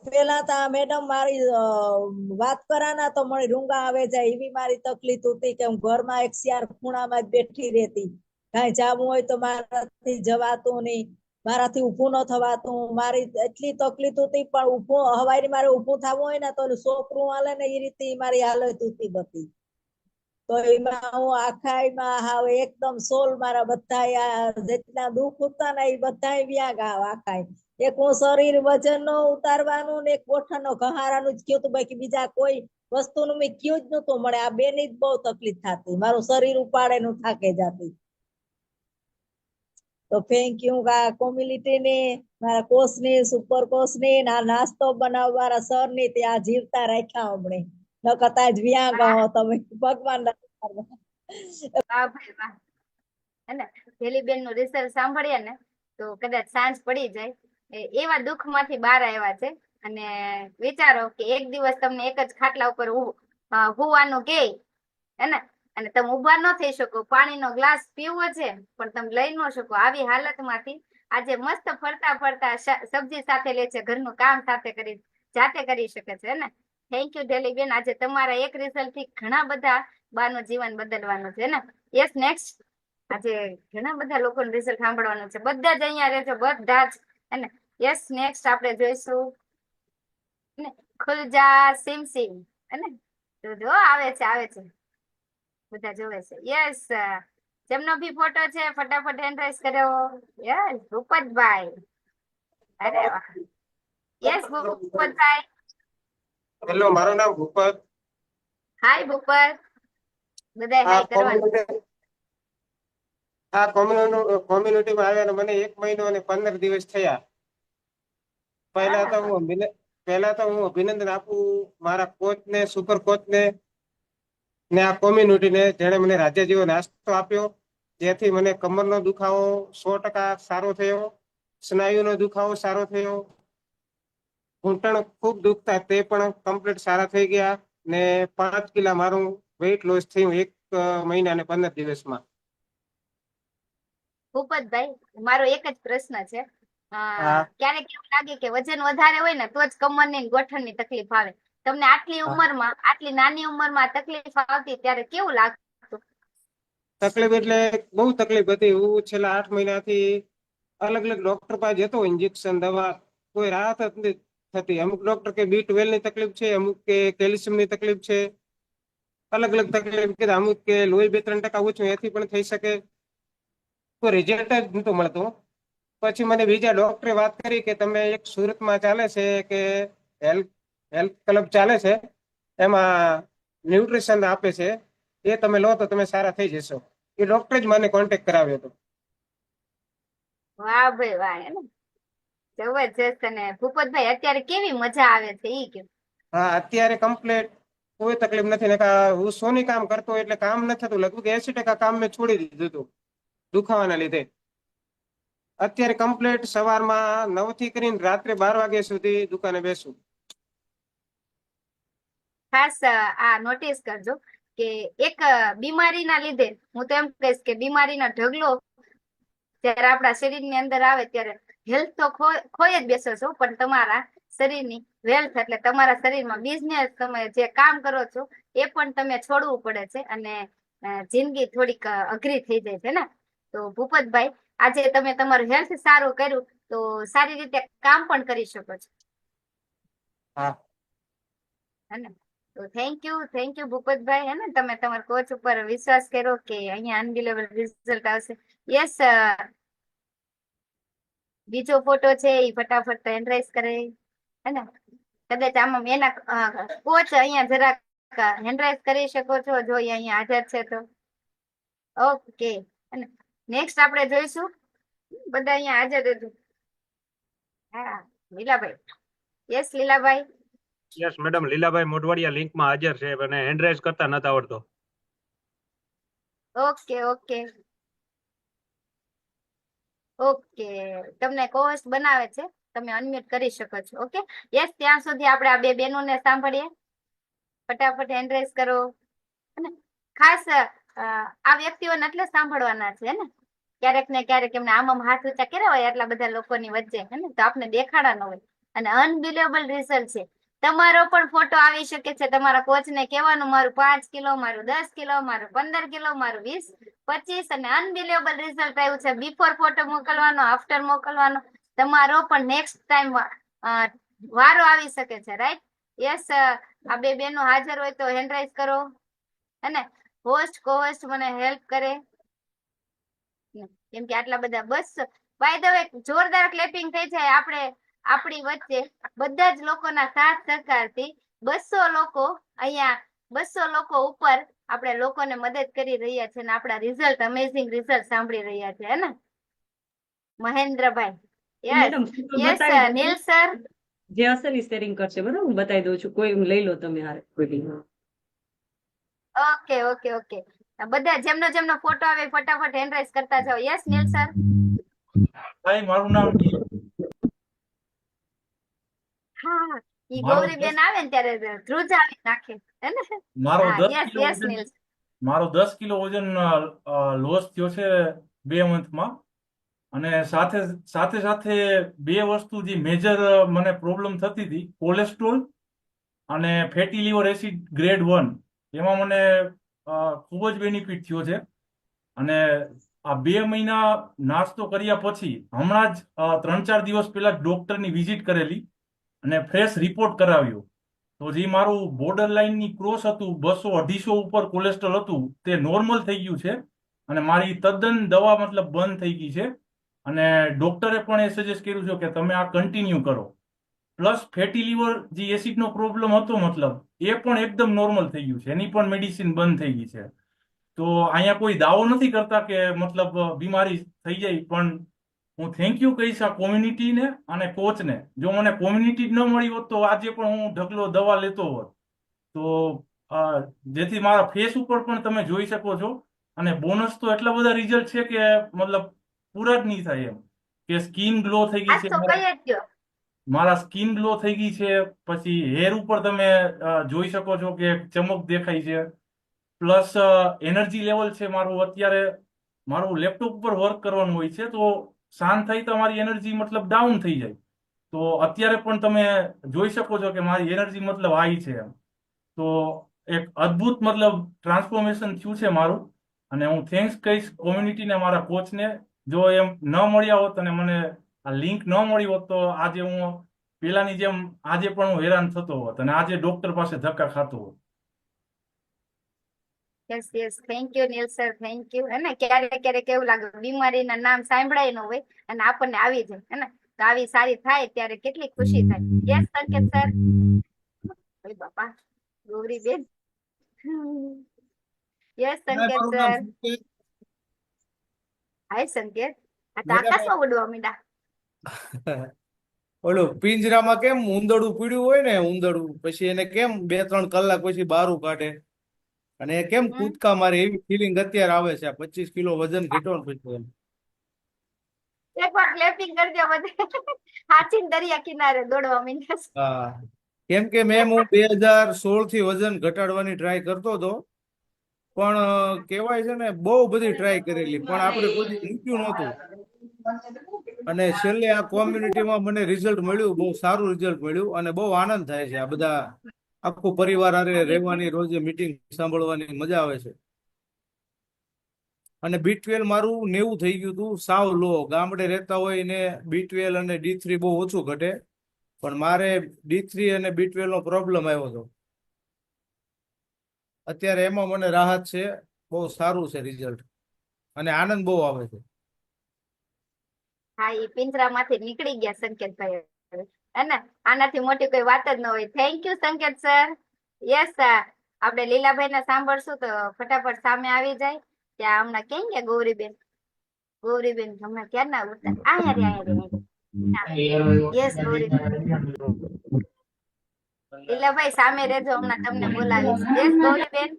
પેલા તો મેડમ મારી વાત કરાના તો મને રૂંગા આવે જાય એવી મારી તકલીફ હતી કે હું ઘરમાં એક શિયાર ખૂણામાં જ બેઠી રહેતી. કાંઈ જાવું હોય તો મારાથી જવાતું નહીં, મારાથી ઊભું ન થવાતું. મારી એટલી તકલીફ હતી, પણ હવારે મારે ઊભું થવું હોય ને તો છોકરું હાલે ને એ રીતે મારી હાલત હતી બધી. તો એમાં હું આખાઈમાં હાવ એકદમ સોલ મારા બધા જેટલા દુઃખ હતા ને એ બધા વ્યા ગાવ આખાઈ. એક હું શરીર વજન નો ઉતારવાનું ને એક ગોઠણનો ઘહારાનું જ કયું હતું, બાકી બીજા કોઈ વસ્તુનું મેં કયું જ નતું મળે. આ બેની જ બહુ તકલીફ થતી, મારું શરીર ઉપાડે નું થાકે જતી. તો થેન્ક યુ કોમ્યુનિટી ની, મારા કોચ ની, સુપર કોચ ની, આ નાસ્તો બનાવવાના સર ની ત્યાં જીવતા રાખ્યા અમને. નકર જ વ્યા ગયો તમે ભગવાન. વાહ ભાઈ વાહ. હે ને જેલીબેન નું રિઝલ્ટ સાંભળીએ ને તો કદાચ સાંજ પડી જાય. એવા દુઃખમાંથી બહાર આવ્યા છે. અને વિચારો કે એક દિવસ તમને એક જ ખાટલા ઉપર હુવાનું કે, હે ને, અને તમે ઊભા ન થઈ શકો, પાણીનો ગ્લાસ પીવો છે પણ તમે લઈ ન શકો, આવી હાલતમાંથી આજે મસ્ત ફરતા ફરતા સબ્જી સાથે લે છે, ઘરનું કામ સાથે કરી જાતે કરી શકે છે. ને થેન્ક યુ ઢેલીબેન. આજે તમારા એક રિઝલ્ટ થી ઘણા બધા બાનું જીવન બદલવાનું છે ને. Yes next. આજે ઘણા બધા લોકોનું રિઝલ્ટ સાંભળવાનું છે. બધા જ અહીંયા રહેજો, બધા જ. અને યસ નેક્સ્ટ આપણે જોઈશું ને ખુલજા સિમ. અને જો આવે છે બધા જોવે છે. યસ, જેમનો બી ફોટો છે ફટાફટ હેન્ડ રાઇઝ કર્યો. યસ ભૂપતભાઈ. અરે વાહ. યસ ભૂપતભાઈ. હેલો, મારું નામ ભૂપત. હાય ભૂપત. બધા હાય કરવાનું. આ કોમ્યુનિટીમાં આવ્યા મને 1 મહિનો અને 15 દિવસ થયા. પહેલા તો હું અભિનંદન આપું મારા કોચ ને, સુપર કોચ ને આ કોમ્યુનિટી ને, જેણે મને રાજ્ય જેવો નાસ્તો આપ્યો, જેથી મને કમરનો દુખાવો 100% સારો થયો, સ્નાયુનો દુખાવો સારો થયો, ઘૂંટણ ખૂબ દુખતા તે પણ કમ્પ્લીટ સારા થઈ ગયા. ને 5 કિલા મારું વેઇટ લોસ થયું 1 મહિના અને 15 દિવસમાં. ભૂપતભાઈ, મારો એક જ પ્રશ્ન છે. ક્યારેક એવું લાગે કે વજન વધારે હોય ને તો જ કમરની ગોઠણની તકલીફ આવે. તમને આટલી ઉંમરમાં, આટલી નાની ઉંમરમાં તકલીફ આવતી ત્યારે કેવું લાગતું? તકલીફ એટલે બહુ તકલીફ હતી. હું છેલ્લા 8 મહિનાથી અલગ ડોક્ટર પાસે જતો, ઇન્જેક્શન, દવા, કોઈ રાહત જ નથી થતી. અમુક ડોક્ટર કે B12 ની તકલીફ છે, અમુક કે કેલ્શિયમ ની તકલીફ છે, અલગ તકલીફ કે અમુક કે લોહી 2-3% ઓછું, એથી પણ થઈ શકે. કોઈ રિઝલ્ટ જ નતો મળતો. પછી મને બીજા ડોક્ટરે વાત કરી કે તમે એક સુરતમાં ચાલે છે કે હેલ્થ ક્લબ ચાલે છે, એમાં ન્યુટ્રિશન આપે છે, એ તમે લો તો તમે સારા થઈ જશો. એ ડોક્ટરે જ મને કોન્ટેક્ટ કરાવ્યો હતો. વાહ ભાઈ વાહ. હે ને જબરજસ્ત. અને ભૂપતભાઈ અત્યારે કેવી મજા આવે છે ઈ કે? હા, અત્યારે કમ્પ્લીટ કોઈ તકલીફ નથી. ને હું સોની કામ કરતો એટલે કામ નથી થતું. લગભગ 80% કામ મેં છોડી દીધું હતું દુખાવાના લીધે. અત્યારે કમ્પ્લીટ સવારમાં 9 થી કરીને રાત્રે 12 વાગ્યા સુધી દુકાને બેસું. ખાસ આ નોટિસ કરજો કે એક બીમારીના લીધે હું તો એમ કહીશ કે બીમારીનો ઢગલો જ્યારે આપણા શરીરની અંદર આવે ત્યારે હેલ્થ તો ખોઈ જ બેસો છો, પણ તમારા શરીરની વેલ્થ એટલે તમારા શરીરમાં બિઝનેસ તમે જે કામ કરો છો એ પણ તમે છોડવું પડે છે અને જિંદગી થોડીક અઘરી થઈ જાય છે ને. તો ભૂપતભાઈ, આજે તમે તમારું હેલ્થ સારું કર્યું તો સારી રીતે કામ પણ કરી શકો છો. હા. હે ને? તો થેન્ક યુ ભૂપતભાઈ. હે ને, તમે તમારા કોચ ઉપર વિશ્વાસ કર્યો કે અહીંયા અનબિલેબલ રિઝલ્ટ આવશે. યસ, બીજો ફોટો છે એ ફટાફટ હેન્ડ કરે. હે ને, કદાચ આમાં એના કોચ અહીંયા જરાક હેન્ડ કરી શકો છો જો એ અહીંયા હાજર છે તો. ઓકે, અને નેક્સ્ટ આપણે જોઈશું. બધા અહીંયા હાજર રહેજો. હા, Lilabhai. Yes, Lilabhai. Yes madam, Lilabhai Modhwadia લિંકમાં હાજર છે અને હેન્ડ રાઇઝ કરતા નથી આવડતો. ઓકે, તમને કોહોસ્ટ બનાવે છે, તમે અનમ્યુટ કરી શકો છો. ઓકે, યસ, ત્યાં સુધી આપણે આ બે બહેનોને સાંભળીએ. ફટાફટ હેન્ડ રેઝ કરો. અને ખાસ આ વ્યક્તિઓને એટલે સાંભળવાના છે ને, ક્યારેક ને ક્યારેક એમને આમ હાથ ઊંચા કર્યા હોય એટલા બધા લોકોની વચ્ચે, હે ને, તો આપણે દેખાડા ન હોય. અને અનબિલેબલ રિઝલ્ટ છે. તમારો પણ ફોટો આવી શકે છે. તમારા કોચને કહેવાનું મારું 5 કિલો, મારું 10 કિલો, મારું 15 કિલો, મારું 20, 25 અને અનબિલેબલ રિઝલ્ટ આવ્યું છે. બિફોર ફોટો મોકલવાનો, આફ્ટર મોકલવાનો. તમારો પણ નેક્સ્ટ ટાઈમ વારો આવી શકે છે. રાઈટ? યસ, આ બે બહેનો હાજર હોય તો હેન્ડ રાઇઝ કરો. અને હોસ્ટ કોહોસ્ટ મને હેલ્પ કરે, કેમ કે આટલા બધા બસ બાય ધ વે જોરદાર ક્લેપિંગ થઈ જાય આપણે આપણી વચ્ચે બધા જ લોકોના સાથ સહકારથી 200 લોકો અહીંયા 200 લોકો ઉપર આપણે લોકોને મદદ કરી રહ્યા છે અને આપણા રિઝલ્ટ અમેઝિંગ રિઝલ્ટ સાંભળી રહ્યા છે. હે ને મહેન્દ્રભાઈ? યસ, યસ નીલ સર. જે હશે ને શેરિંગ કરશે, બરાબર? હું બતાવી દઉં છું. કોઈ લઈ લો તમે હારે કોઈ બી. ઓકે. બધા જેમનો ફોટો આવે ફટાફટ હેન્ડ રાઇઝ કરતા જાઓ. યસ નીલ સર. ભાઈ મારું નામ હા, ઈ ગૌરીબેન આવે ને ત્યારે ધ્રુજાવી નાખે, હે ને? મારો હા, 10 યસ કિલો યસ વજન નીલ. મારો 10 કિલો વજન લોસ થયો છે 2 મંથમાં. અને સાથે બે વસ્તુ જે મેજર મને પ્રોબ્લેમ થતી હતી, કોલેસ્ટ્રોલ અને ફેટી લીવર એસિડ ગ્રેડ 1, એમાં મને ખૂબ જ બેનિફિટ થયો છે. અને આ 2 મહિના નાસ્તો કર્યા પછી હમણાં જ 3-4 દિવસ પહેલા ડોક્ટરની વિઝિટ કરેલી અને ફ્રેશ રિપોર્ટ કરાવ્યો. તો જે મારું બોર્ડર લાઇનની ક્રોસ હતું, 200-250 ઉપર કોલેસ્ટ્રોલ હતું, તે નોર્મલ થઈ ગયું છે. અને મારી તદ્દન દવા મતલબ બંધ થઈ ગઈ છે. અને ડોક્ટરે પણ એ સજેસ્ટ કર્યું છે કે તમે આ કન્ટિન્યુ કરો. પ્લસ ફેટી લીવર જે એસિડનો પ્રોબ્લેમ હતો મતલબ એ પણ એકદમ નોર્મલ થઈ ગયું છે. એની પણ મેડિસિન બંધ થઈ ગઈ છે. તો અહીંયા કોઈ દાવો નથી કરતા કે મતલબ બીમારી થઈ જાય, પણ હું થેન્ક યુ કહીશ આ કોમ્યુનિટીને અને કોચને. જો મને કોમ્યુનિટી ન મળી હોત તો આજે પણ હું ઢગલો દવા લેતો હોત. તો જેથી મારા ફેસ ઉપર પણ તમે જોઈ શકો છો. અને બોનસ તો એટલા બધા રિઝલ્ટ છે કે મતલબ પૂરા જ નહીં થાય એમ. કે સ્કિન ગ્લો થઈ ગઈ આજ તો છે, કઈ જ ગયો. મારા સ્કિન ગ્લો થઈ ગઈ છે. પછી હેર ઉપર તમે જોઈ શકો છો કે ચમક દેખાય છે. પ્લસ એનર્જી લેવલ છે મારું, અત્યારે મારું લેપટોપ ઉપર વર્ક કરવાનું હોય છે તો શાંત થઈ તો મારી એનર્જી મતલબ ડાઉન થઈ જાય. તો અત્યારે પણ તમે જોઈ શકો છો કે મારી એનર્જી મતલબ હાઈ છે એમ. તો એક અદ્ભુત મતલબ ટ્રાન્સફોર્મેશન થયું છે મારું. અને હું થેન્ક્સ કહીશ કોમ્યુનિટીને, મારા કોચને. જો એમ ન મળ્યા હોત અને મને આ લિંક ન મળી હોત તો આજે હું પેલાની જેમ આજે પણ હું હેરાન થતો હોત અને આજે ડોક્ટર પાસે ધક્કા ખાતો હોત. Yes, thank you Neel sir, thank you. હે ને, ક્યારેક એવું લાગે બીમારીના નામ સાંભળાય ન હોય અને આપણને આવી જાય, હે ને, તો આવી સારી થાય ત્યારે કેટલી ખુશી થાય. યસ સંકેત સર. ઓય બાપા, ગૌરીબેન. યસ સંકેત સર. હાય સંકેત. આ તો આકાશમાં ઉડવા માંડ્યા. ઓલું પિંજરામાં કેમ ઉંદરડું પીડ્યું હોય ને, ઉંદરડું પછી એને કેમ 2-3 કલાક પછી બહારું કાઢે અને એ કેમ કૂદકા મારે, એવી ફિલિંગ અત્યારે આવે છે. 25 કિલો વજન ઘટ્યો ને પછી એમ. એકવાર ક્લેપિંગ કરજો બધે. હાચીન દરિયા કિનારે દોડવા માંડ્યા. હા, કેમ કે મેમ હું 2016 થી વજન ઘટાડવાની ટ્રાય કરતો હતો પણ કહેવાય છે ને બહુ બધી ટ્રાય કરેલી પણ આપણે કોઈ દી મૂક્યું નહોતું. અને છેલ્લે આ કોમ્યુનિટીમાં મને રિઝલ્ટ મળ્યું, બહુ સારું રિઝલ્ટ મળ્યું અને બહુ આનંદ થાય છે. આ બધા આખો પરિવાર હારે રહેવાની, રોજે મીટિંગ સાંભળવાની મજા આવે છે. અને B12 મારું 90 થઈ ગયું હતું, સાવ લો. ગામડે રહેતા હોય ને B12 અને D3 બહુ ઓછું ઘટે, પણ મારે D3 અને B12 નો પ્રોબ્લેમ આવ્યો હતો. અત્યારે એમાં મને રાહત છે, બહુ સારું છે રિઝલ્ટ અને આનંદ બહુ આવે છે. હા, એ પિંજરામાંથી નીકળી ગયા સંકેતભાઈ હવે. હે ને આનાથી મોટી કોઈ વાત જ ન હોય. થેન્ક યુ સંકેત સર. યસ આપણે લીલાભાઈ ને સાંભળશું તો ફટાફટ સામે આવી જાય. ત્યાં હમણાં કેમ ગયા ગૌરીબેન? ગૌરીબેન હમણાં ક્યાં ના ઉઠતા? આયા યસ ગૌરીબેન. લીલાભાઈ સામે રહેજો, હમણાં તમને બોલાવીશ. યસ ગૌરીબેન.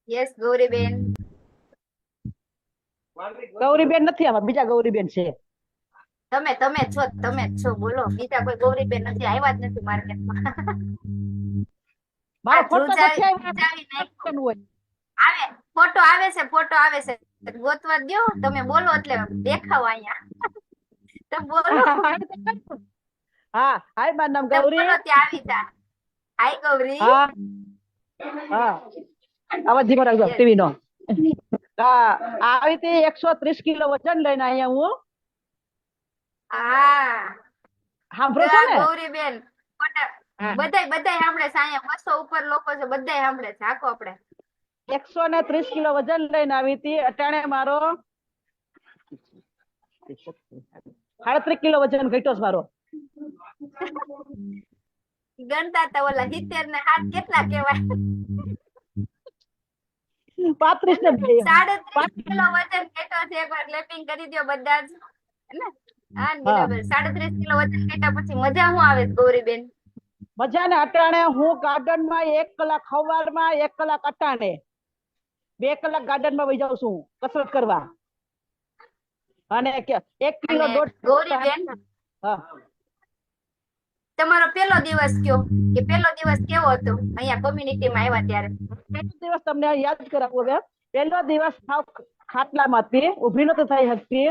યસ ગૌરીબેન. ગૌરીબેન નથી, આમાં બીજા ગૌરીબેન છે. તમે જ છો બોલો. બીજા કોઈ ગૌરીબેન નથી, આવ્યા જ નથી માર્કેટમાં. મારો ફોટો નથી આવ્યો. આવે ફોટો આવે છે, ગોતવા દ્યો. તમે બોલો એટલે દેખાવ અહીંયા. તમે બોલો. હા, હાય મારું નામ ગૌરી. બોલો ત્યાં આવી જા. હાય ગૌરી. હા હા, આવાજ ધીમો રાખજો ટીવી નો. આવી રીતે 130 કિલો વજન લઈને અહીંયા હું. હા સાંભળો છો ને ગૌરીબેન? બધાય સાંભળે છે અહીંયા. 200 ઉપર લોકો છે, બધાય સાંભળે છે. આખો આપણે 130 કિલો વજન લઈને આવી હતી. અટાણે મારો 38 કિલો વજન ઘટ્યો છે મારો. ગણતા તા ઓલા 70 ને 7 કેટલા કહેવાય? 35 ને 37 કિલો વજન ઘટ્યો છે. એકવાર ક્લેપિંગ કરી દો બધા જ. હા બરાબર. 37 કિલો વજન ઘટ્યા પછી મજા શું આવે ગૌરીબેન? મજા ને અટાણે હું ગાર્ડન માં 1 કલાક સવારમાં, 1 કલાક અટાણે, 2 કલાક ગાર્ડન માં વહી જાઉં છું કસરત કરવા. અને 1 કિલો દોઢ. ગૌરીબેન તમારો પેલો દિવસ કયો કે પેલો દિવસ કેવો હતો અહીંયા કોમ્યુનિટી માં આવ્યા ત્યારે? પેલો દિવસ તમને યાદ કરાવું હવે. પેલો દિવસ ખાટલામાંથી ઉભી નતો થઈ શકતી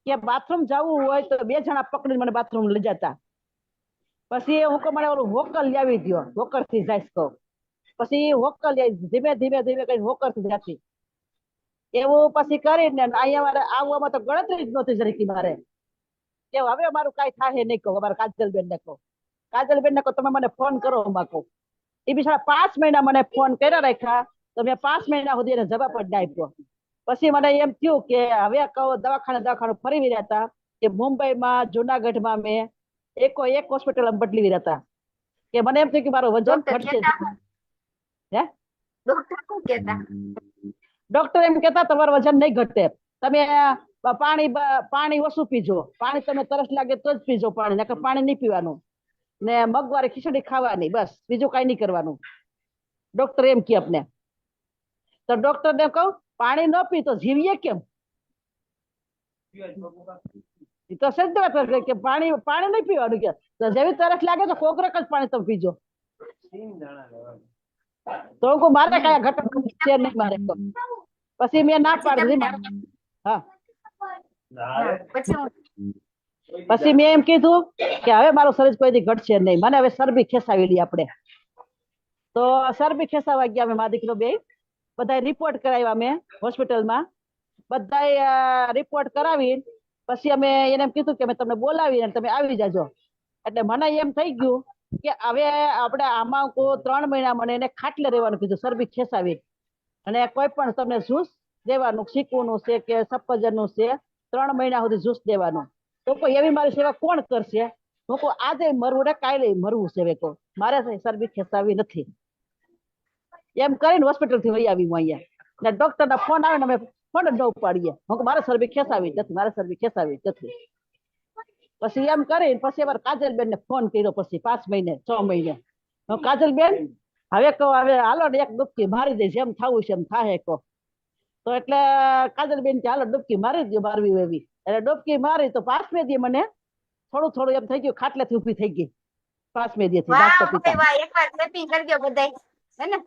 કે બાથરૂમ જવું હોય તો 2 જણા પકડીને મને બાથરૂમ લઈ જતા. પછી હું મને ઓલું હોકર લાવી દો, હોકર થી જાય કહું. પછી હોકર ધીમે ધીમે કઈ હોકર થી જતી. એવું પછી કરીને અહીંયા મારે આવવામાં તો ગણતરી જ નહોતી જરીકી મારે. કે હવે મારું કઈ થાય નહીં કહું. અમારા કાજલબેન ને કહું, કાજલબેન ને કહું તમે મને ફોન કરો. માં કહું એ બિચારા 5 મહિના મને ફોન કર્યા રાખ્યા, તો મેં 5 મહિના સુધી એને જવાબ જ ના આપ્યો. પછી મને એમ થયું કે હવે કહું દવાખાને ફરી રહ્યા હતા કે મુંબઈમાં, જુનાગઢમાં મેં એક હોસ્પિટલ બદલી રહ્યા હતા. કે મને એમ થયું કે મારો વજન ઘટશે. હે ડોક્ટર એમ કેતા તમારું વજન નહીં ઘટે, તમે પાણી ઓછું પીજો. પાણી તમે તરસ લાગે તો જ પીજો પાણી, નકર પાણી નહીં પીવાનું. ને મગવારી ખીચડી ખાવાની, બસ બીજું કઈ નહીં કરવાનું. ડોક્ટર એમ કે આપને. તો ડોક્ટર ને કહું પાણી ન પી તો જીવીએ કેમ? તો સજ્જ કે પાણી નહીં પીવાનું કે તો જેવી તરસ લાગે તો કોકરેક જ પાણી તમે પીજો. તો હું મારે કયા ઘટક છે નહીં મારે. પછી મેં ના પાડી. હા પછી મેં એમ કીધું કે હવે મારું શરીર કોઈ દી ઘટશે નહીં. મને હવે શરબી ખેસાવી લઈએ આપણે. તો શરબી ખેસાવા ગયા અમે, મારા દીકરો બે. બધા રિપોર્ટ કરાવ્યા મેં હોસ્પિટલમાં. બધા રિપોર્ટ કરાવી પછી અમે એને એમ કીધું કે અમે તમને બોલાવી તમે આવી જાજો. એટલે મને એમ થઈ ગયું કે હવે આપણે આમાં 3 મહિના મને એને ખાટલે રહેવાનું કીધું, શરબી ખેસાવી. અને કોઈ પણ તમને જ્યુસ દેવાનું, શીકુનું છે કે સફરજનનું છે, 3 મહિના સુધી જ્યુસ દેવાનું. તો કોઈ એવી મારી સેવા કોણ કરશે? હું કહું આજે મરવું ને કાલે મરવું છે. કહું મારે શરબી ખેસાવી નથી. એમ કરીને હોસ્પિટલ થી વહી આવી હું અહીંયા. ને ડોક્ટર ના ફોન આવે ને અમે ફોન જ ન ઉપાડીએ. હું મારે શરબી ખેસાવી નથી, મારે શરબી ખેસાવી નથી. પછી એમ કરીને પછી અમારે કાજલબેન ને ફોન કર્યો. પછી 5 મહિને 6 મહિને હું કાજલબેન હવે કહો હવે હાલો ને 1 ડૂબકી મારી દઈશ, એમ થવું છે એમ થાય કહો. તો એટલે કાજલબેન કે હાલો ડૂબકી મારી દો, મારવી એવી. એટલે ડૂબકી મારી તો 5મે દી મને થોડું એમ થઈ ગયું, ખાટલેથી ઊભી થઈ ગઈ. પાંચમે દી થી વાહ નાસ્તો ભાઈ પીતા. વાહ, એકવાર ક્લેપિંગ કરજો બધાય, હે ને?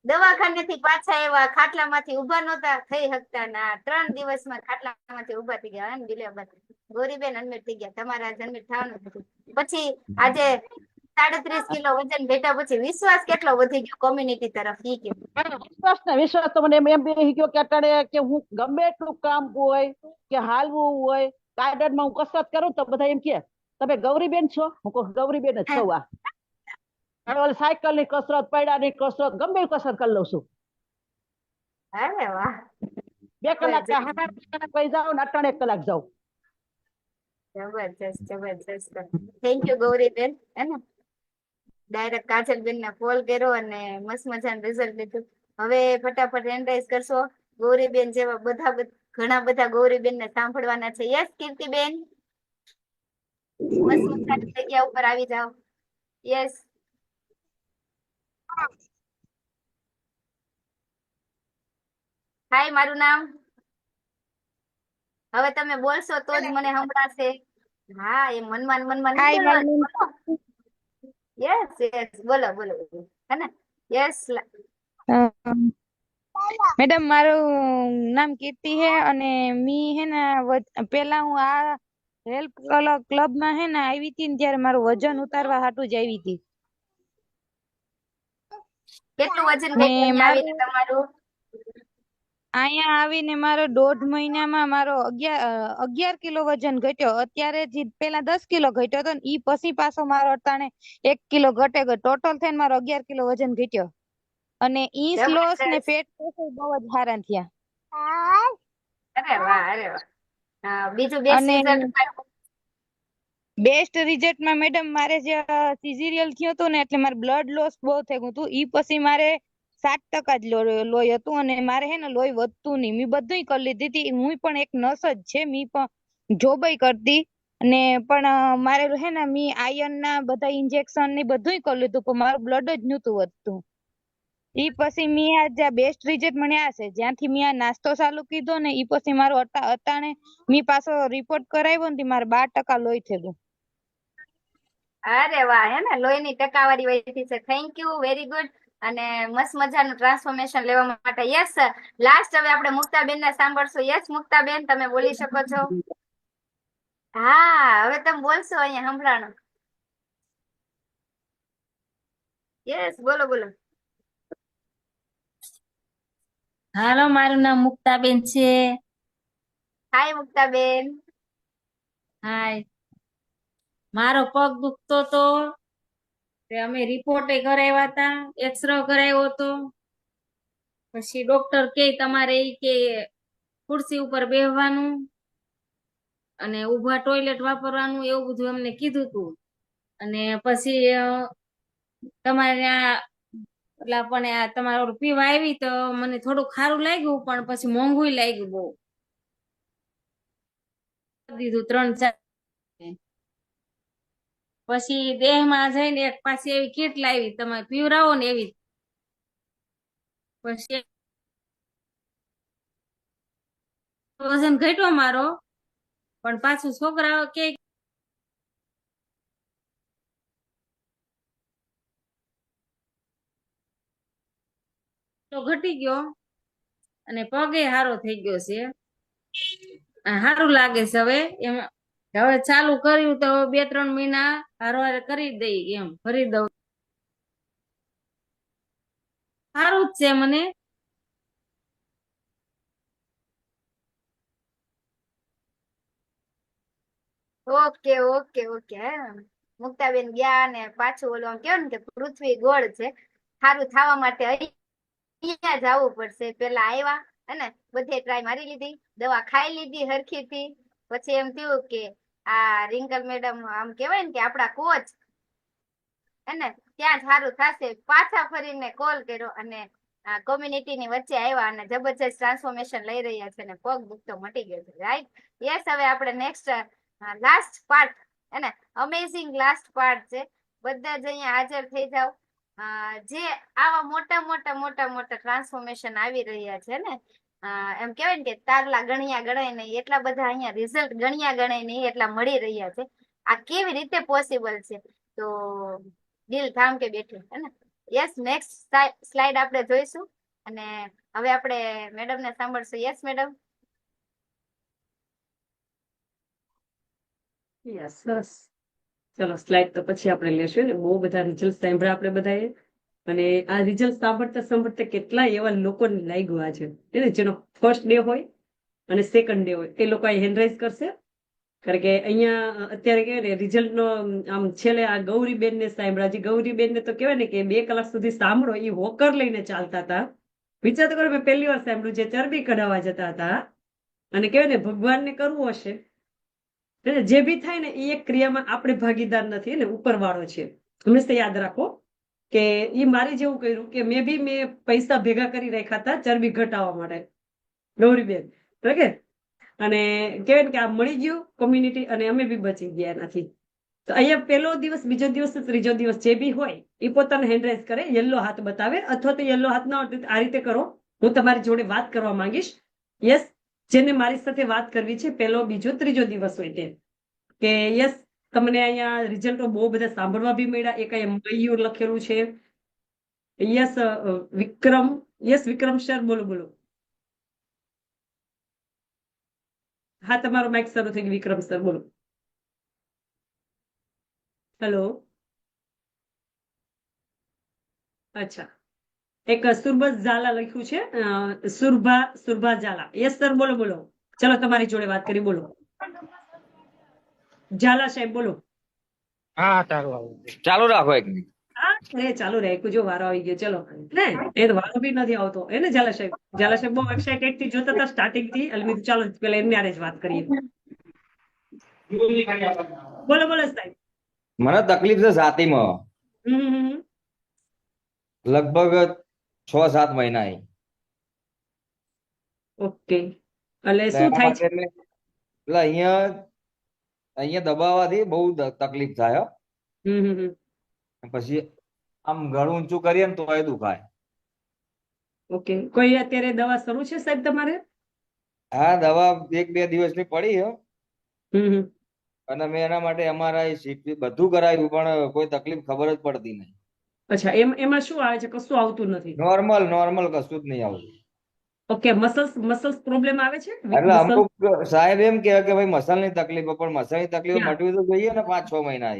દવાખાનેથી પાછા એવા ખાટલામાંથી ઊભા નહોતા થઈ શકતા ના 3 દિવસમાં ખાટલામાંથી ઊભા થઈ ગયા, હે ને દિવ્યાબેન? ગૌરીબેન અનમિટ થઈ ગયા, તમારા અનમિટ થવાનું હતું. પછી આજે 37 કિલો વજન ઘટ્યા પછી વિશ્વાસ કેટલો વધી ગયો કોમ્યુનિટી તરફ, ઈ કે? વિશ્વાસ તો મને એમ બેસી ગયો કે અટાણે કે હું ગમે એટલું કામ હોય કે હાલવું હોય, ગાર્ડનમાં હું કસરત કરું તો બધા એમ કે તમે ગૌરીબેન છો? હું કહું ગૌરીબેન જ છું. આ સાયકલ ની કસરત, પૈડાની કસરત, ગમે એવી કસરત કરી લઉં છું. અરે વાહ, 2 કલાક વહી જાઉં ને અટાણે 1 કલાક જાઉં. જબરજસ્ત જબરજસ્ત. થેન્ક યુ ગૌરીબેન, હે ને? ડાયરેક્ટ કાજલબેન ને કોલ કર્યો અને મસ્ત મજાનું રિઝલ્ટ લીધું. હવે ફટાફટ એન્ડરાઈઝ કરશો. ગૌરીબેન જેવા ઘણા બધા ગૌરીબેન ને સાંભળવાના છે. યસ કીર્તિબેન, મસ્ત મજાની જગ્યા ઉપર આવી જાઓ. યસ. હાય, મારું નામ. હવે તમે બોલશો તો જ મને સંભળાશે. હા, એ મનમાં મનમાં નહીં બોલવાનું. યસ યસ, બોલો બોલો, હે ને? યસ. મેડમ મારું નામ કીર્તિ હે અને મી હે ને પેલા હું આ હેલ્પ ક્લબ માં હે ને આવી હતી ને ત્યારે મારું વજન ઉતારવા હાટુ જ આવી હતી. કેટલું વજન ને ઘટ્યું અહીંયા આવીને મારું તમારું? અહીંયા આવીને મારો 1.5 મહિનામાં મારો 11 કિલો વજન ઘટ્યો. અત્યારે જે પેલા 10 કિલો ઘટ્યો હતો ને ઈ પછી પાછો મારો અટાણે 1 કિલો ઘટે ગયો. ટોટલ થઈને મારો 11 કિલો વજન ઘટ્યો. અને ઈસ લોસ ને જબરજસ્ત. ફેટ લોસ બહુ જ સારા થયા. અરે વાહ, અરે વાહ. હા, બીજું બેસ્ટ અને રિઝલ્ટ? બેસ્ટ રિઝલ્ટમાં મેડમ મારે જે સિઝેરિયન થયું હતું ને એટલે મારે બ્લડ લોસ બહુ થઈ ગયું હતું. ઈ પછી મારે 7% જ લોહી હતું અને મારે હે ને લોહી વધતું નહીં. મેં બધુંય કરી લીધી હતી. હું પણ એક નર્સ જ છે. મેં પણ જોબય કરતી અને પણ મારે હે ને મેં આયર્ન ના બધા ઇન્જેક્શન ને બધુંય કરી લીધું પણ મારું બ્લડ જ નહોતું વધતું. ઈ પછી મેં આ બેસ્ટ રિઝલ્ટ મને આ છે. જ્યાંથી મેં આ નાસ્તો ચાલુ કીધો ને ઈ પછી મારું અટાણે મેં પાછો રિપોર્ટ કરાવ્યો ને મારે 12% લોહી થઈ ગયું. અરે વાહ, હે ને? લોહીની ટકાવારી વધી છે. Thank you, very good. અને મસ્ત મજાનું ટ્રાન્સફોર્મેશન લેવા માટે. યસ. લાસ્ટ હવે આપણે મુક્તાબેન ને સાંભળશું. યસ મુક્તાબેન, તમે બોલી શકો છો. હા, હવે તમે બોલશો, અહીંયા સંભળાણું. યસ, બોલો બોલો. હાલો, મારું નામ મુક્તાબેન છે. હાય મુક્તાબેન. હાય. મારો પગ દુખતો તો તે અમે રિપોર્ટ કરાવ્યા હતા, એક્સરે કરાવ્યો હતો. પછી ડોક્ટર કે તમારે ઈ કે ખુરશી ઉપર બેસવાનું અને ઊભા ટોયલેટ વાપરવાનું એવું બધું અમને કીધું હતું. અને પછી તમારે એટલે પણ આ તમારું પીવા આવી તો મને થોડું ખારું લાગ્યું પણ પછી મોંઘું લાગ્યું બહુ. દીધું 3-4. પછી દેહમાં જઈને એક પાછી એવી કીટ લાવી તમે પીવરાવો ને એવી. પછી વજન ઘટ્યો મારો પણ પાછું છોકરાઓ કે ઘટી ગયો અને પગે હારો થઈ ગયો છે. સારું લાગે છે હવે. એમાં હવે ચાલુ કર્યું તો 2-3 મહિના હારવાર કરી દઈ એમ ભરી દઉં. સારું જ છે મને. Okay okay okay. મુક્તાબેન ગયા ને પાછું ઓલું આમ કેવું ને કે પૃથ્વી ગોળ છે. સારું થવા માટે અહીંયા જ આવવું પડશે. પેલા આવ્યા અને બધે ટ્રાય મારી લીધી, દવા ખાઈ લીધી હરખીથી. પછી એમ થયું કે આ રિંકલ મેડમ આમ કેવાય ને કે આપડા કોચ, એને ત્યાં જ સારું થશે. પાછા ફરીને કોલ કર્યો અને કોમ્યુનિટી ની વચ્ચે આવ્યા અને જબરજસ્ત ટ્રાન્સફોર્મેશન લઈ રહ્યા છે ને પગ દુખતો મટી ગયો છે. રાઈટ? યસ. હવે આપણે નેક્સ્ટ લાસ્ટ પાર્ટ, એને અમેઝિંગ લાસ્ટ પાર્ટ છે. બધા જ અહીંયા હાજર થઈ જાવ. જે આવા મોટા ટ્રાન્સફોર્મેશન આવી રહ્યા છે ને, એમ કેવાય ને કે તારલા ગણ્યા ગણાય નહીં એટલા બધા અહીંયા રિઝલ્ટ ગણ્યા ગણાય નહીં એટલા મળી રહ્યા છે. આ કેવી રીતે પોસિબલ છે? તો દિલ થામ કે બેઠી હે ને. યસ, નેક્સ્ટ સ્લાઇડ આપણે જોઈશું અને હવે આપણે મેડમ ને સાંભળશું. Yes madam. યસ, સરસ. ચલો સ્લાઇડ તો પછી આપણે લેશું ને. બહુ બધા રિઝલ્ટ સાંભળ્યા આપણે બધાએ, અને આ રિઝલ્ટ સાંભળતા સાંભળતા કેટલા એવા લોકોને લાગ્યું આજે, એને જેનો ફર્સ્ટ ડે હોય અને સેકન્ડ ડે હોય એ લોકો હેન્ડ કરશે. કારણ કે અહીંયા અત્યારે કહેવાય ને રિઝલ્ટ નો આમ છેલ્લે આ ગૌરીબેન ને સાંભળ્યા. હજી ગૌરીબેન ને તો કહેવાય ને કે 2 કલાક સુધી સાંભળો, એ હોકર લઈને ચાલતા હતા. વિચાર તો કરો, મેં પહેલી વાર સાંભળ્યું જે ચરબી કઢાવવા જતા હતા, અને કહેવાય ને ભગવાનને કરવું હશે, એટલે જે બી થાય ને એ એક ક્રિયામાં આપણે ભાગીદાર નથી ને ઉપરવાળો છે. હંમેશા યાદ રાખો કે એ મારે જેવું કર્યું કે મેં પૈસા ભેગા કરી રાખ્યા હતા ચરબી ઘટાડવા માટે, ગૌરીબેન, બરાબર. અને કહેવાય ને કે આ મળી ગયું કોમ્યુનિટી, અને અમે બી બચી ગયા નથી. તો અહીંયા પહેલો દિવસ, બીજો દિવસ, ત્રીજો દિવસ જે બી હોય એ પોતાને હેન્ડરાઇઝ કરે, યલો હાથ બતાવે, અથવા તો યલો હાથ ના હોય આ રીતે કરો. હું તમારી જોડે વાત કરવા માંગીશ. યસ, જેને મારી સાથે વાત કરવી છે, પહેલો, બીજો, ત્રીજો દિવસ હોય તે, કે યસ તમને અહીંયા રિઝલ્ટો બહુ બધા સાંભળવા બી મળ્યા. એક અહીંયા મયુર લખેલું છે. યસ વિક્રમ, યસ વિક્રમ સર, બોલો બોલો. હા, તમારો માઇક શરૂ થઈ ગયો વિક્રમ સર, બોલો. હેલો. અચ્છા, એક સુરભા ઝાલા લખ્યું છે, સુરભા ઝાલા. યસ સર, બોલો બોલો. ચલો તમારી જોડે વાત કરી, બોલો. ઝાલા સાહેબ, બોલો. હા તારું આવું ચાલુ રાખો 1 મિનિટ. હા, ચાલુ રાખ્યું, જો વારો આવી ગયો. ચલો ને, એ તો વારો બી નથી આવતો એને. ઝાલા સાહેબ, ઝાલા સાહેબ બહુ એક્સાઇટેડ થી જોતા હતા સ્ટાર્ટિંગ થી. એટલે ચાલો પેલા એમને આરે જ વાત કરીએ. બોલો બોલો સાહેબ. મને તકલીફ છે છાતીમાં હમ. લગભગ 6-7 મહિના. ઓકે, એટલે શું એના થાય માટે છે? એટલે અહીંયા દબાવવાથી બહુ તકલીફ થાય. હમ. પછી આમ ગળું ઊંચું કરીએ ને તો એ દુખાય. ઓકે, કોઈ અત્યારે દવા શરૂ છે સાહેબ તમારે? હા, દવા 1-2 દિવસની પડી છે. હમ. અને મેં એના માટે MRI, CT બધું કરાવ્યું, પણ કોઈ તકલીફ ખબર જ પડતી નહીં. અચ્છા, એમાં શું આવે છે? કશું આવતું નથી. નોર્મલ કશું જ નહીં આવતું. ઓકે, મસલ્સ પ્રોબ્લેમ આવે છે? એટલે અમુક સાહેબ એમ કહે કે ભાઈ મસલની તકલીફ, પણ મસલની તકલીફ Yeah. મટવી તો જોઈએ ને 5-6 મહિના.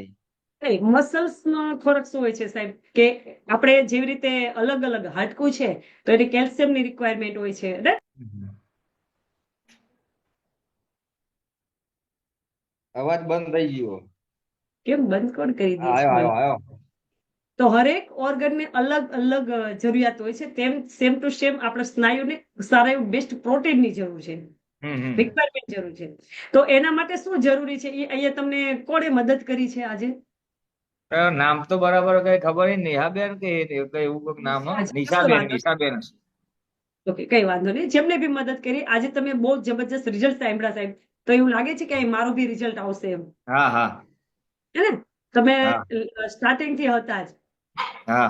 મસલ્સ નો ખોરાક શું હોય છે સાહેબ? કે આપણે જેવી રીતે અલગ અલગ હાડકું છે તો એની કેલ્શિયમની રિક્વાયરમેન્ટ હોય છે, right? અવાજ બંધ થઈ ગયો. કેમ બંધ કોણ કરી દે છે? આયો. તો હરેક ઓર્ગનને અલગ અલગ જરૂરિયાત હોય છે. તેમ સેમ ટુ સેમ આપણે સ્નાયુને સારા એવું બેસ્ટ પ્રોટીનની જરૂર છે, રિક્વાયરમેન્ટ જરૂર છે. તો એના માટે શું જરૂરી છે એ અહીંયા તમને કોણે મદદ કરી છે આજે? નામ તો બરાબર કઈ ખબર નહીં. નેહાબેન કે કઈ એવું કોઈક નામ. નિશાબેન. ઓકે, કઈ વાંધો નહીં. જેમને બી મદદ કરી આજે તમે બહુ જબરજસ્ત રિઝલ્ટ સાંભળ્યા સાહેબ, તો એવું લાગે છે કે મારું બી રિઝલ્ટ આવશે એમ? હા. હે ને? તમે સ્ટાર્ટિંગ થી હતા જ. હા.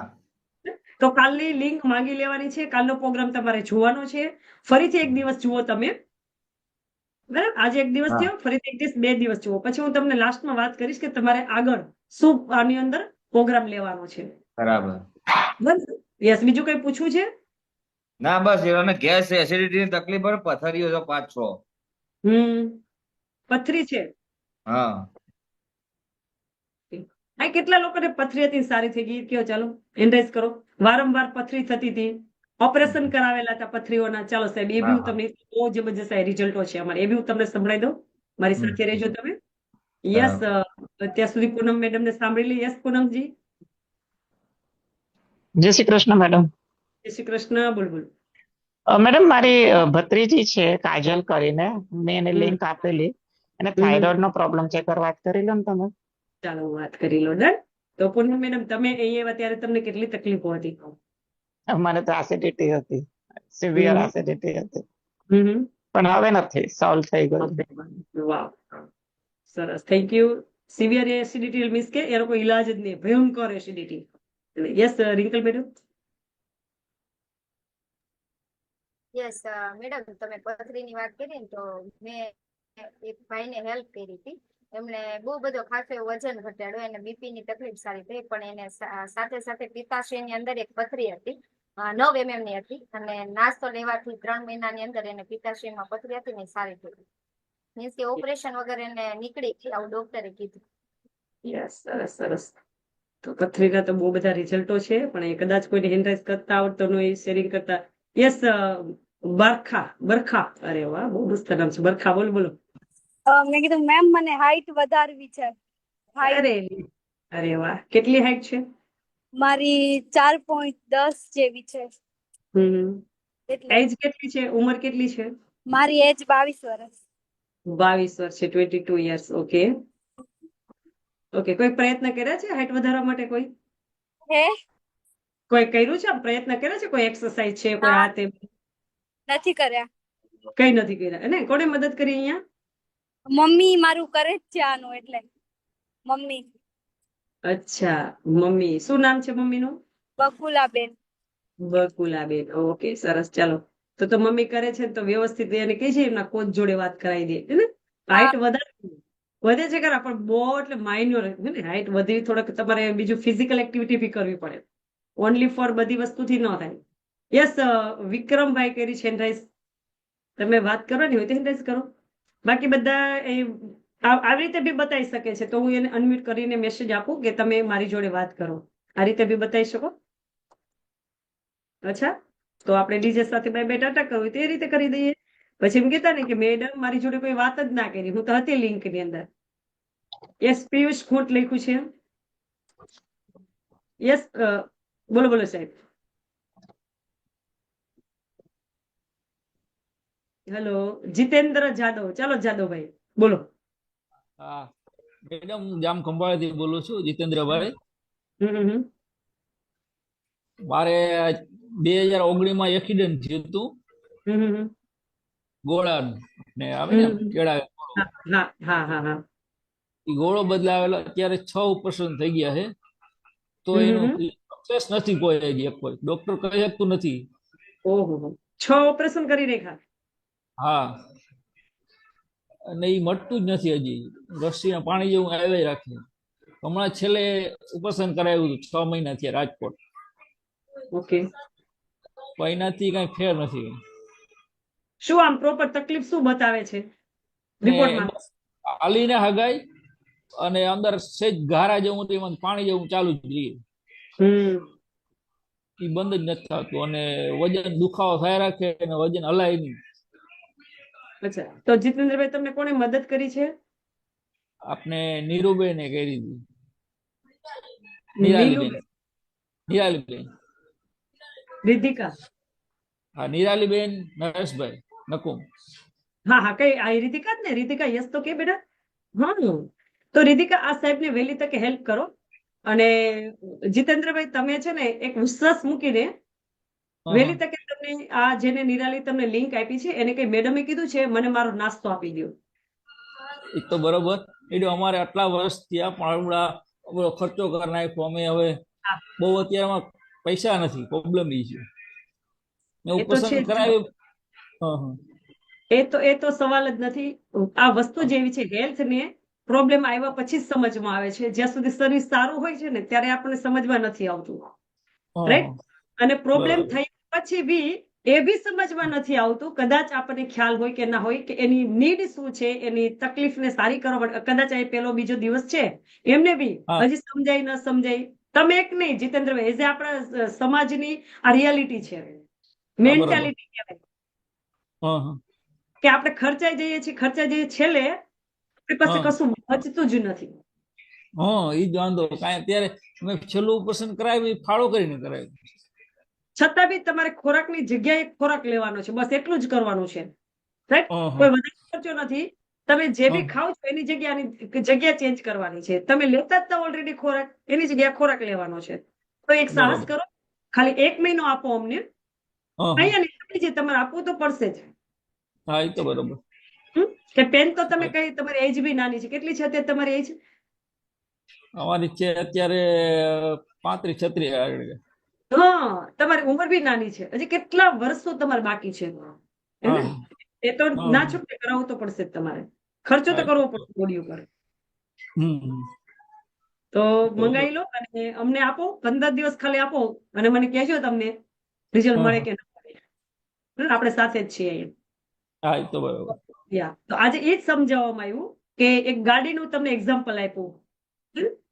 તો કાલની લિંક માંગી લેવાની છે. કાલનો પ્રોગ્રામ તમારે જોવાનો છે. ફરીથી એક દિવસ જુઓ તમે, બરાબર? આજે એક દિવસ થયો, ફરીથી એક દિવસ, 2 દિવસ જુઓ. પછી હું તમને લાસ્ટમાં વાત કરીશ કે તમારે આગળ શું આની અંદર પ્રોગ્રામ લેવાનો છે. બરાબર. યસ, બીજું કઈ પૂછવું છે? ના, બસ એને ગેસ એસિડિટી ની તકલીફ પડે, પથરીઓ છે 5-6. પથરી છે? હા. કેટલા લોકોને પથરી હતી સારી થઈ ગઈ? કયો, ચાલો એન્ડ્રેસ કરો. વારંવાર પથરી થતી હતી, ઓપરેશન કરાવેલા હતા પથરીઓના. ચાલો સાહેબ, એ બી હું તમને બહુ જબરજસ્ત રિઝલ્ટો છે અમારે, એ બી હું તમને સંભળાવી દઉં. મારી સાથે રહેજો તમે. યસ, અત્યાર સુધી પૂનમ મેડમ ને સાંભળી લી. યસ પૂનમજી. જય શ્રી કૃષ્ણ મેડમ. જય શ્રી કૃષ્ણ. બોલ બોલ. મેડમ, મારી ભત્રીજી છે કાજલ કરીને, મેં એને લિંક આપેલી. એને થાઇરોઇડ નો પ્રોબ્લેમ છે, એકવાર વાત કરી લો ને તમે. ચાલો હું વાત કરી લો. ડન. તો પૂનમ મેડમ, તમે અહીંયા ત્યારે તમને કેટલી તકલીફો હતી? મને તો એસિડિટી હતી, સિવિયર એસિડિટી હતી, હમ. પણ હવે નથી, સોલ્વ થઈ ગયું. વાવ, સરસ, thank you. Severe acidity means કે એનો કોઈ ઇલાજ જ નહીં, ભયંકર acidity. Yes Rinkal madam. Yes madam, તમે પથરીની વાત કરી ને તો મેં એક ભાઈને હેલ્પ કરી હતી. એમને બહુ બધો ખાસો એવો વજન ઘટાડ્યો, એને બીપી ની તકલીફ સારી થઈ, પણ એને સાથે સાથે પિત્તાશયની અંદર એક પથરી હતી, 9 mm ની હતી, અને નાસ્તો લેવાથી 3 મહિનાની અંદર એને પિત્તાશયમાં પથરી હતી ને સારી થઈ. મીન્સ કે ઓપરેશન વગર એને નીકળી ગઈ, આવું ડોક્ટરે કીધું. યસ, સરસ સરસ. તો પથરીના તો બહુ બધા રિઝલ્ટો છે, પણ એ કદાચ કોઈને હેન્ડરાઇઝ કરતા આવડતો ન હોય, શેરિંગ કરતા. યસ, બરખા, અરે વાહ, બહુ મસ્ત નામ છે, બરખા. બોલો બોલો. મેં કીધું મેમ મને હાઈટ વધારવી છે. અરે અરે વાહ, કેટલી હાઈટ છે? મારી 4.10 જેવી છે. એટલે એજ કેટલી છે? ઉંમર કેટલી છે? મારી એજ 22 વર્ષ. 22 વર્ષ છે, 22 યર્સ. Okay okay. કોઈ પ્રયત્ન કર્યા છે હાઈટ વધારવા માટે? કોઈ કર્યું છે? પ્રયત્ન કર્યા છે? કોઈ એક્સરસાઇઝ છે? કોઈ આ તે? નથી કર્યા. કઈ નથી કર્યા ને? કોને મદદ કરી અહીંયા? મમ્મી મારું કરે જ છે આનું, એટલે મમ્મી. અચ્છા, મમ્મી. શું નામ છે મમ્મીનું? બકુલાબેન. બકુલાબેન. ઓકે, સરસ. ચાલો, તો મમ્મી કરે છે તો વ્યવસ્થિત એને કહી છે એમના કોચ જોડે વાત કરાવી દે ને. હાઈટ વધે છે ખરા, પણ બહુ એટલે માઇન્યોર ને. હાઈટ વધવી થોડક તમારે બીજું ફિઝિકલ એક્ટિવિટી બી કરવી પડે. ઓનલી ફોર બધી વસ્તુથી ન થાય. યસ, વિક્રમભાઈ કરી છે હેન્ડરાઇઝ. તમે વાત કરવાની હોય તો હેન્ડરાઇઝ કરો. બાકી બધા એ આવી રીતે બી બતાવી શકે છે, તો હું એને અનમ્યુટ કરીને મેસેજ આપું કે તમે મારી જોડે વાત કરો. આ રીતે બી બતાવી શકો. અચ્છા, તો આપણે ડીજે સાથે બાય બાય ટાટા કરવું તે રીતે કરી દઈએ. પછી એમ કહેતા ને કે મેડમ મારી જોડે કોઈ વાત જ ના કરી, હું તો હતી લિંક ની અંદર. યસ, પિયુષ ખૂંટ લખ્યું છે. યસ, બોલો બોલો સાહેબ. હેલો, જીતેન્દ્ર જાદવ. ચાલો જાદવભાઈ બોલો. હા મેડમ, જામ ખંભાળીથી બોલું છું, જીતેન્દ્રભાઈ. મારે 2019 એક્સિડન્ટ થયું હતું ગોળાનું, ને આવે ને કેળા, ગોળો બદલાવેલો. અત્યારે 6 ઓપરેશન થઈ ગયા છે, તો એનું સક્સેસ નથી કોઈ હજી એક કોઈ. ડોક્ટર કહી શકતું નથી. ઓહો, 6 ઓપરેશન કરી નાખ્યા? હા, અને એ મટતું જ નથી હજી. રસીના પાણી જેવું આવ્યા રાખે. હમણાં છેલ્લે ઓપરેશન કરાવ્યું હતું 6 મહિના થયા રાજકોટ. ઓકે, એનાથી કઈ ફેર નથી. શું આમ પ્રોપર તકલીફ શું બતાવે છે રિપોર્ટમાં? હાલીને હગાઈ અને અંદર સેજ ગારા જેવું એમાં પાણી જેવું ચાલુ જ રહીએ. એ બંધ જ નથી થતું, અને વજન દુખાવો થાય રાખે અને વજન હલાય નહીં. અચ્છા, તો જીતેન્દ્રભાઈ તમને કોને મદદ કરી છે? આપને નીરુબેને કરી હતી. નિરાલીબેન. રિધિકા? હા, નિરાલીબેન, નરેશભાઈ નકુમ. હા હા, કઈ આ રિધિકા જ ને? રિધિકા, યસ તો કે બેટા. હા, તો રિધિકા આ સાહેબને વહેલી તકે હેલ્પ કરો. અને જીતેન્દ્રભાઈ તમે છે ને એક વિશ્વાસ મૂકીને વહેલી તકે તમને આ જેને નિરાલી તમને લિંક આપી છે એને કઈ મેડમે કીધું છે મને મારો નાસ્તો આપી દો. એ તો બરોબર. એટલે અમારે આટલા વર્ષ થયા પણ બધો ખર્ચો કરી નાખ્યો અમે. હવે બહુ અત્યારમાં પૈસા નથી, પ્રોબ્લેમ એ છે. એવું પસંદ કરાવ્યું. એ તો સવાલ જ નથી. આ વસ્તુ જેવી છે, હેલ્થ ને પ્રોબ્લેમ આવ્યા પછી જ સમજમાં આવે છે. જ્યાં સુધી શરીર સારું હોય છે ને ત્યારે આપણને સમજમાં નથી આવતું, રાઈટ? અને પ્રોબ્લેમ થઈ પછી બી એ બી સમજમાં નથી આવતું. કદાચ આપણને ખ્યાલ હોય કે ના હોય કે એની નીડ શું છે, એની તકલીફને સારી કરવા માટે કદાચ આ પહેલો બીજો દિવસ છે એમને બી હજી સમજાય ન સમજાય. તમે એક નહીં જીતેન્દ્રભાઈ, એઝ આપણા સમાજની આ રિયાલિટી છે, મેન્ટાલિટી કહેવાય કે આપણે ખર્ચાઈ જઈએ છીએ, છેલ્લે આપણી પાસે કશું બચતું જ નથી. એ જ વાંધો. અત્યારે મેં છેલ્લું ઓપરેશન કરાવ્યું ફાળો કરીને કરાવ્યું. છતાં બી તમારે ખોરાકની જગ્યાએ ખોરાક લેવાનો છે, બસ એટલું જ કરવાનું છે, રાઈટ? કોઈ વધારે ખર્ચો નથી. તમે જે બી ખાવ છો એની જગ્યા ચેન્જ કરવાની છે. તમે લેતા જ ઓલરેડી ખોરાક, એની જગ્યાએ ખોરાક લેવાનો છે. તો એક સાહસ કરો, ખાલી 1 મહિનો આપો અમને. અહીંયા તમારે આપવું તો પડશે જ. હા, એ તો બરોબર. કે પેન તો તમે કઈ, તમારી એજ બી નાની છે. કેટલી છે અત્યારે તમારી એજ? અમારી છે અત્યારે 35-36. હા, તમારી ઉંમર બી નાની છે. હજી કેટલા વર્ષો તમારે બાકી છે. એ તો ના છૂટકે કરાવવું તો પડશે જ તમારે. ખર્ચો તો કરવો પડશે બોડી ઉપર. હમ તો મંગાવી લો અને અમને આપો, 15 દિવસ ખાલી આપો અને મને કહેજો તમને રિઝલ્ટ મળે કે ના મળે. બરાબર? આપણે સાથે જ છીએ અહીંયા. હા એ તો બરોબર. તો આજે એ જ સમજાવવામાં આવ્યું કે એક ગાડીનું તમને એક્ઝામ્પલ આપ્યું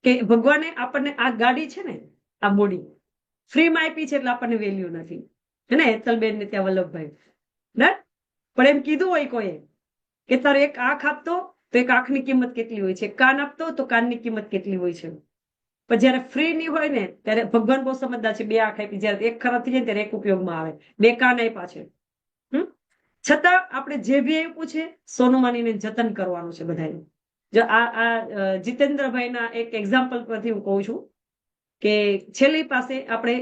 કે ભગવાને આપણને આ ગાડી છે ને, આ બોડી ફ્રીમાં આપી છે એટલે આપણને વેલ્યુ નથી, હે ને? હેતલબેન ને ત્યાં વલ્લભભાઈ ના, પણ એમ કીધું હોય કોઈ કે તારે એક આંખ આપતો તો એક આંખની કિંમત કેટલી હોય છે, કાન આપતો તો કાનની કિંમત કેટલી હોય છે. પણ જયારે ફ્રી ની હોય ને ત્યારે ભગવાન બહુ સમજદાર છે. 2 આંખ આપી, જયારે એક ખરાબ થઈ જાય ત્યારે એક ઉપયોગમાં આવે, 2 કાન આપ્યા છે. છતાં આપણે જે બી આપ્યું છે સોનું માનીને જતન કરવાનું છે બધાને. જો આ જીતેન્દ્રભાઈના એક એક્ઝામ્પલ પરથી હું કહું છું કે છેલ્લી પાસે આપણે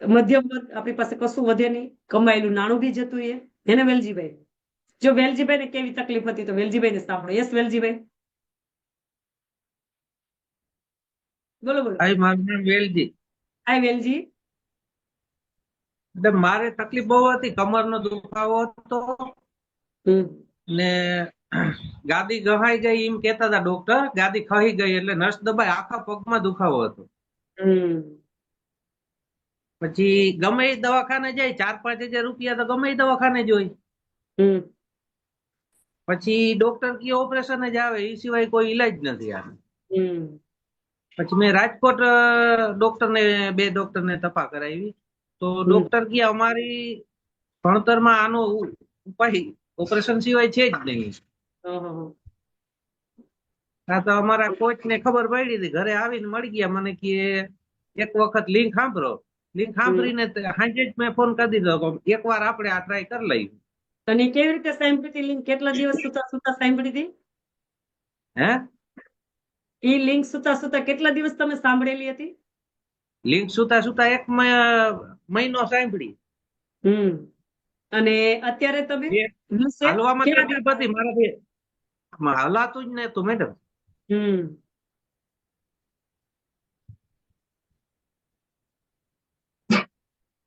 મધ્યમ વર્ગ, આપણી પાસે કશું વધે નહીં, કમાયેલું નાણું બી જતું રહે. એને વેલજીભાઈ, જો વેલજીભાઈ ને કેવી તકલીફ હતી તો વેલજીભાઈ ને સાંભળો. યસ વેલજીભાઈ, બોલો બોલો. મારું નામ વેલજી. હાય વેલજી. એટલે મારે તકલીફ બહુ હતી, કમરનો દુખાવો હતો ને ગાદી ગહાઈ ગઈ એમ કેતા હતા ડોક્ટર. ગાદી ખહી ગઈ એટલે નસ દબાઈ, આખા પગમાં દુખાવો હતો. પછી ગમે એ દવાખાને જાય, 4-5 હજાર રૂપિયા તો ગમે એ દવાખાને જોઈ. પછી ડોક્ટર કે ઓપરેશન જ આવે, એ સિવાય કોઈ ઈલાજ નથી આને. પછી મેં રાજકોટ બે ડોક્ટર ને તપાસ કરાવી તો ડોક્ટર કે અમારી ભણતરમાં આનો ઉપાય ઓપરેશન સિવાય છે જ નહીં. હા, તો અમારા કોચ ને ખબર પડી હતી, ઘરે આવીને મળી ગયા મને કે એક વખત લિંક સાંભળો. લિંક સાંભળીને સાંજે જ મેં ફોન કરી દીધો, એકવાર આપણે આ ટ્રાય કરી લઈએ. તને કેવી રીતે સાંભળી લિંક? કેટલા દિવસ સુતા સુતા સાંભળી હતી? હે, ઈ લિંક સુતા સુતા કેટલા દિવસ તમે સાંભળેલી હતી? લિંક સુતા સુતા 1 મહિનો સાંભળી. અને અત્યારે તમે હાલવામાં તકલીફ હતી મારાથી, હલાતું જ નતું મેડમ.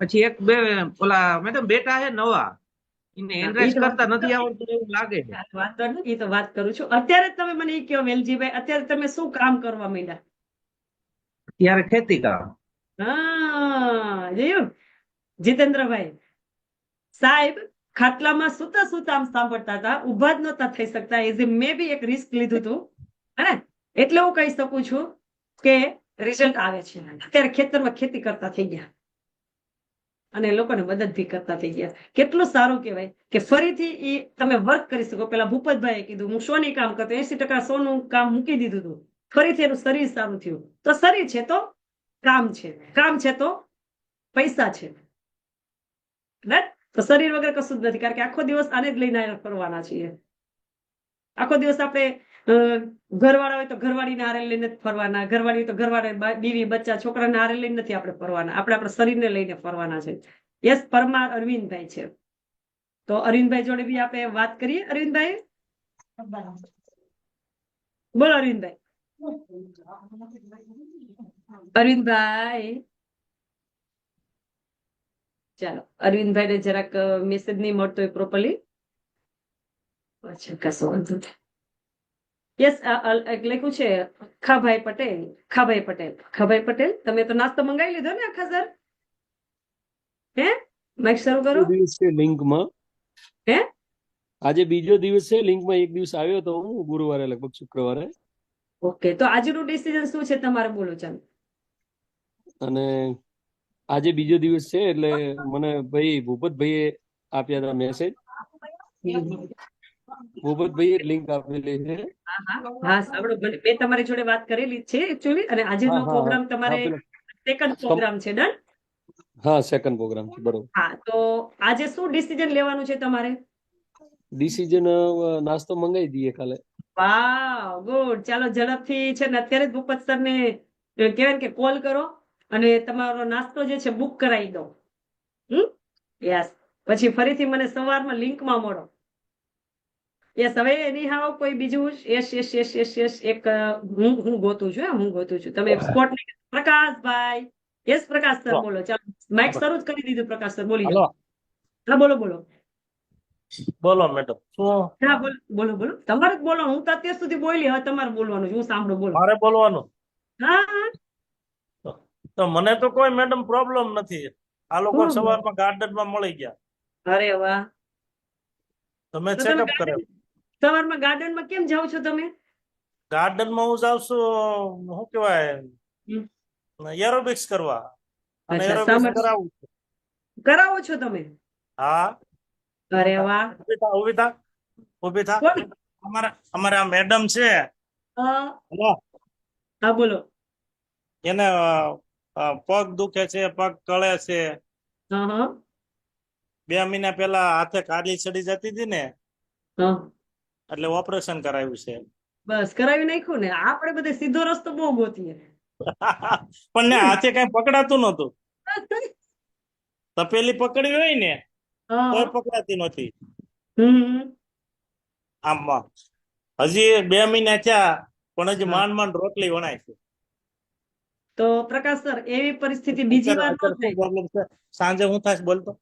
પછી એક બે ઓલા મેડમ બેટા છે નવા, એને એન્ડ્રેસ કરતા નથી આવડતું એવું લાગે છે. એ તો વાત કરું છું. અત્યારે તમે મને એ કહો વેલજીભાઈ, અત્યારે તમે શું કામ કરવા માંડ્યા? ત્યારે ખેતી કામ. હા, જોયું જીતેન્દ્રભાઈ સાહેબ, ખાટલામાં સુતા સુતા આમ સાંભળતા હતા, ઉભા જ નહોતા થઈ શકતા. મેં બી એક રિસ્ક લીધું હતું, હે? એટલે હું કહી શકું છું કે રિઝલ્ટ આવે છે. અત્યારે ખેતરમાં ખેતી કરતા થઈ ગયા અને લોકોને મદદ બી કરતા થઈ ગયા. કેટલું સારું કહેવાય કે ફરીથી એ તમે વર્ક કરી શકો. પેલા ભૂપતભાઈએ કીધું હું સોની કામ કરતો, 80% સોનું કામ મૂકી દીધું હતું, ફરીથી એનું શરીર સારું થયું. તો શરીર છે તો કામ છે, કામ છે તો પૈસા છે. તો શરીર વગર કશું જ નથી, કારણ કે આખો દિવસ આને જ લઈને ફરવાના છીએ. આખો દિવસ આપણે ઘરવાળા હોય તો ઘરવાળીને હારે લઈને જ ફરવાના, ઘરવાળી હોય તો ઘરવાળા, બીવી બચ્ચા છોકરાને હારે લઈને નથી આપણે ફરવાના, આપણે આપણા શરીરને લઈને ફરવાના છે. યસ, પરમાર અરવિંદભાઈ છે. તો અરવિંદભાઈ જોડે બી આપણે વાત કરીએ. અરવિંદભાઈ, બોલો અરવિંદભાઈ. અરવિંદભાઈ, ચાલો, અરવિંદભાઈ ને જરાક મેસેજ નહીં મળતો હોય પ્રોપરલી. અચ્છા, કશો વાંધો નહીં. યસ, લખ્યું છે ખાભાઈ પટેલ. ખાભાઈ પટેલ, ખાભાઈ પટેલ, તમે તો નાસ્તો મંગાવી લીધો ને આખા સર? હે, માઇક શરૂ કરો. દિવસ છે લિંકમાં. હે, આજે બીજો દિવસ છે લિંકમાં. એક દિવસ આવ્યો તો હું ગુરુવારે, લગભગ શુક્રવારે. ઓકે, તો આજનું ડિસિઝન શું છે તમારે? બોલો ચાલો. અને આજે બીજો દિવસ છે એટલે મને ભાઈ ભૂપતભાઈએ આપ્યા હતા મેસેજ. ભૂપતભાઈએ લિંક આપેલી છે. હા, સાંભળો, મેં તમારી જોડે વાત કરેલી છે એકચ્યુઅલી, અને આજનો પ્રોગ્રામ તમારે સેકન્ડ પ્રોગ્રામ છે. ડન? હા, સેકન્ડ પ્રોગ્રામ છે, બરોબર. હા, તો આજે શું ડિસિઝન લેવાનું છે તમારે? ડિસિઝન નાસ્તો મંગાવી દઈએ કાલે. વાહ, ગુડ. ચાલો ઝડપથી છે ને અત્યારે જ ભૂપત સર ને કહેવાય કે કોલ કરો અને તમારો નાસ્તો જે છે બુક કરાવી દો. યસ, પછી ફરીથી મને સવારમાં લિંકમાં મળો. યસ, હવે એની હાવ કોઈ બીજું? Yes yes yes yes yes, એક હું ગોતું છું, હું ગોતું છું. તમે સ્પોટ પ્રકાશભાઈ. યસ, પ્રકાશ સર બોલો. ચાલો, માઇક શરૂ જ કરી દીધું. પ્રકાશ સર બોલી જાઓ. હા, બોલો બોલો. બોલો મેડમ શું હા બોલો બોલો બોલો તમારે જ બોલો. હું તો અત્યાર સુધી બોલી, હવે તમારે બોલવાનું છે. હું સાંભળું, બોલો. મારે બોલવાનું? હા હા. તો મને તો કોઈ મેડમ પ્રોબ્લેમ નથી. આ લોકો ઓહો. સવારમાં ગાર્ડનમાં મળી ગયા, અરે વાહ. તમે તો તમે ચેકઅપ ગાર્ડન કરાવ્યું. સવારમાં ગાર્ડનમાં કેમ જાઓ છો તમે? ગાર્ડનમાં હું જાઉં છું, શું કહેવાય, એરોબિક્સ કરવા, અને અચ્છા, એરોબિક્સ સમર કરાવું છું. કરાવો છો તમે? હા. અરે વાહ. ઉભી થા, ઉભી થા, ઉભી થા. કોણ? અમારે આ મેડમ છે, હેલો, હા બોલો. એને પગ દુખે છે, પગ કળે છે. હા હા 2 મહિના પહેલા હાથે કાલી ચડી જતી હતી ને, હા. એટલે ઓપરેશન કરાવ્યું છે. બસ કરાવી નાખ્યું ને. આપણે બધે સીધો રસ્તો બહુ ગોતીએ. પણ ને હાથે કઈ પકડાતું નતું. તપેલી પકડી હોય ને તોય પકડાતી નથી. આમાં હજી 2 મહિના થયા, પણ હજી માંડ માંડ રોટલી વણાય છે. તો પ્રકાશ સર, એવી પરિસ્થિતિ બીજી વાર ન અત્યારે શું થાય. પ્રોબ્લેમ છે? સાંજે હું થાય બોલતો,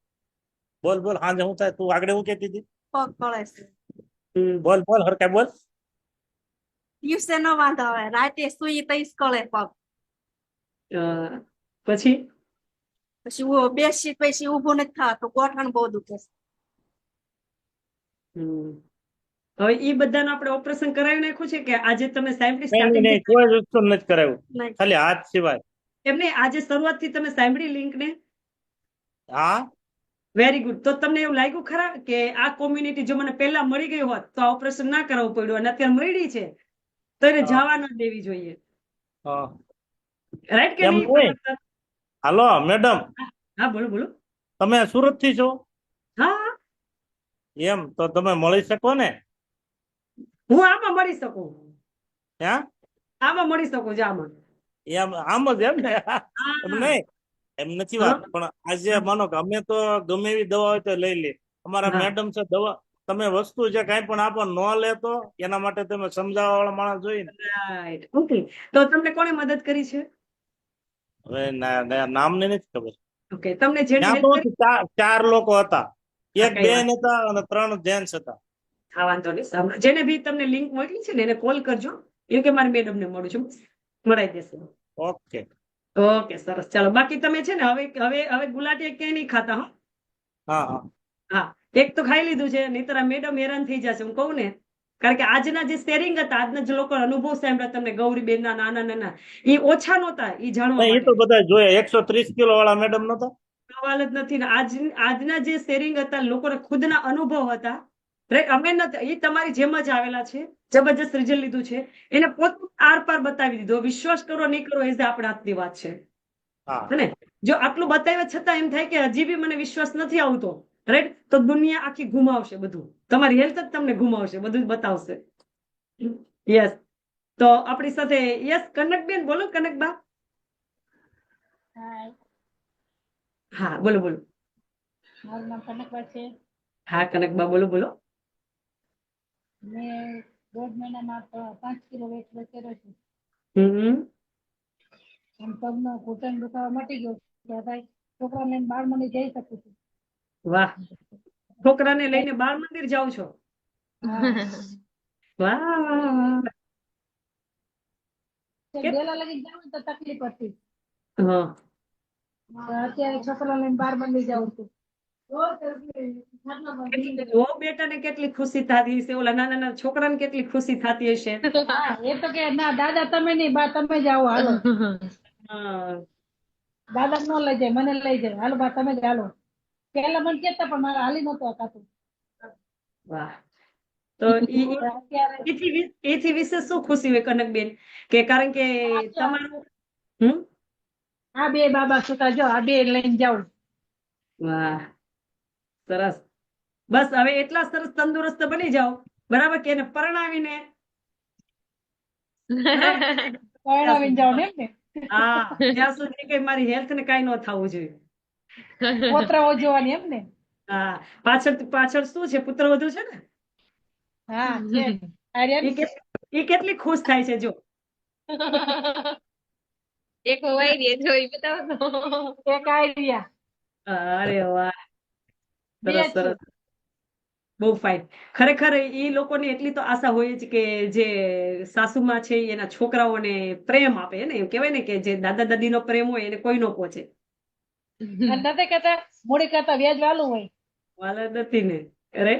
બોલ બોલ. સાંજે હું થાય? તું આગળ હું કહેતી હતી? પગ કળે છે. બોલ બોલ, હરખા બોલ. દિવસે ન વાંધો આવે, રાતે સુઈ તઈસ કળે પગ. પછી પછી બેસી પછી ઊભું નથી થતું, ગોઠણ બહુ દુખે છે. હવે ઈ બધાનું આપણે ઓપરેશન કરાવી નાખ્યું છે કે આજે તમે સાંભળી નહીં સ્ટાર્ટિંગ નહીં, કોઈ વસ્તુ નથી કરાવ્યું, નહીં. ખાલી હાથ સિવાય. એમને આજે શરૂઆતથી તમે સાંભળી લિંક ને? હા. Very good. તો તમને એવું લાગ્યું ખરા કે આ કોમ્યુનિટી જો મને પહેલા મળી ગઈ હોત તો ઓપરેશન ના કરાવવું પડ્યું, અને અત્યારે મળી છે તો એને જવા ન દેવી જોઈએ, હા. રાઈટ કે એમ નહીં નહીં. પ્રકાશ સર? હાલો મેડમ, હા બોલો બોલો. તમે સુરત થી છો? હા, એમ તો તમે મળી શકો ને? હું આમાં મળી શકું. હે? આમાં મળી શકું છું, આમાં. એમ આમ જ એમ ને? એમ નહીં, એમ નથી વાત. પણ આજે માનો કે અમે તો ગમે એવી દવા હોય તો લઈ લે. અમારા મેડમ છે, દવા તમે વસ્તુ જે કાંઈ પણ આપો ન લેતો, એના માટે તમે સમજાવવા વાળા માણસ જોઈએ ને. રાઈટ. ઓકે. તો તમને કોણે મદદ કરી છે? હવે નામ ને નથી ખબર. ઓકે. તમને જેને ત્યાં હેલ્પ તો કરી? 4 લોકો હતા, એક કઈ બેન વાત. હતા અને 3 જેન્ટ્સ હતા. હા વાંધો નહીં. જેને બી તમને લિંક મોકલી છે ને એને કોલ કરજો, એમ કે મારી મેડમ ને મળું છું, મળાઈ દેશે. ઓકે ઓકે, સરસ. ચાલો, બાકી તમે છે ને હવે હવે હવે ગુલાટી ક્યાંય નહીં ખાતા. હા હા હા, એક તો ખાઈ લીધું છે, નહીતર આ મેડમ હેરાન થઈ જશે, હું કહું ને. કારણ કે આજના જે શેરિંગ હતા, આજના જે લોકો અનુભવ સાંભળ્યા તમને ગૌરીબેન ના નાના નાના, એ ઓછા નહોતા, એ જાણવા એ માટે. તો બધા જોયા. 130 કિલો વાળા મેડમ નતા? સવાલ જ નથી ને. આજના જે શેરિંગ હતા, લોકોને ખુદના અનુભવ હતા. અમે નથી, એ તમારી જેમ જ આવેલા છે, જબરજસ્ત રિઝલ્ટ લીધું છે, એને પોત આર પાર બતાવી દીધો. વિશ્વાસ કરો નહીં કરો એ આપણા હાથની વાત છે. ને જો આટલું બતાવ્યા છતાં એમ થાય કે હજી બી મને વિશ્વાસ નથી આવતો, રાઈટ, તો દુનિયા આખી ઘુમાવશે બધું. તમારી હેલ્થ જ તમને ઘુમાવશે, બધું જ બતાવશે. યસ. તો આપણી સાથે યસ કનકબેન, બોલો કનકબા. હા બોલો બોલો. મારું નામ કનકબા છે. હા કનકબા, બોલો બોલો. મેં 1.5 મહિનામાં 5 કિલો વેટ લોસ કર્યો છે. આમ પગનો ઘૂંટણ દુખાવો મટી ગયો છે. ભાઈ છોકરા લઈને બાળ મંદિર જઈ શકું છું. વાહ. છોકરાને લઈને બાળ મંદિર જાઓ છો? વાહ. ડેલા લગી જાવ તો તકલીફ હતી. હા. અત્યારે છોકરા લઈને બાળ મંદિર જાઉં છું. ઓ બેટાને કેટલી ખુશી થતી હશે, ઓલા નાના નાના છોકરાને કેટલી ખુશી થતી હશે. હા, એ તો કે ના દાદા તમે નહીં, બા તમે જાઓ, હાલો. દાદા ન લઈ જાય, મને લઈ જાય, હાલો બા તમે જ હાલો. પેલા મને કેતા પણ મારે હાલી નતું અકાતું. વાહ. તો એથી વિશે શું ખુશી હોય કનકબેન, કે કારણ કે તમારું આ બે બાબા સુતા, જો આ બે લઈને જાઉં. વાહ, સરસ. બસ હવે એટલા સરસ તંદુરસ્ત બની જાઓ, બરાબર, કે એને પરણાવીને પરણાવીને જાઉં ને એમ ને. હા, ત્યાં સુધી કઈ મારી હેલ્થ ને કઈ ન થવું જોઈએ. પોતરાઓ જોવાની એમ ને. હા, પાછળ પાછળ શું છે, પુત્રવધુ છે ને. હા છે. એ કેટલી ખુશ થાય છે જો. એક વાયરી જોઈ બતાવો તો. એક આઈડિયા. અરે વાહ, બે સરસ છે. સરસ. બહુ ફાઇન. ખરેખર એ લોકોને એટલી તો આશા હોય જ કે જે સાસુમાં છે ઈ એના છોકરાઓને પ્રેમ આપે ને, એમ કહેવાય ને કે જે દાદા દાદીનો પ્રેમ હોય એને કોઈ નો પહોંચે. અને નથી કહેતા મૂડી કરતા વ્યાજ વાલું હોય. વાલા નથી ને. અરે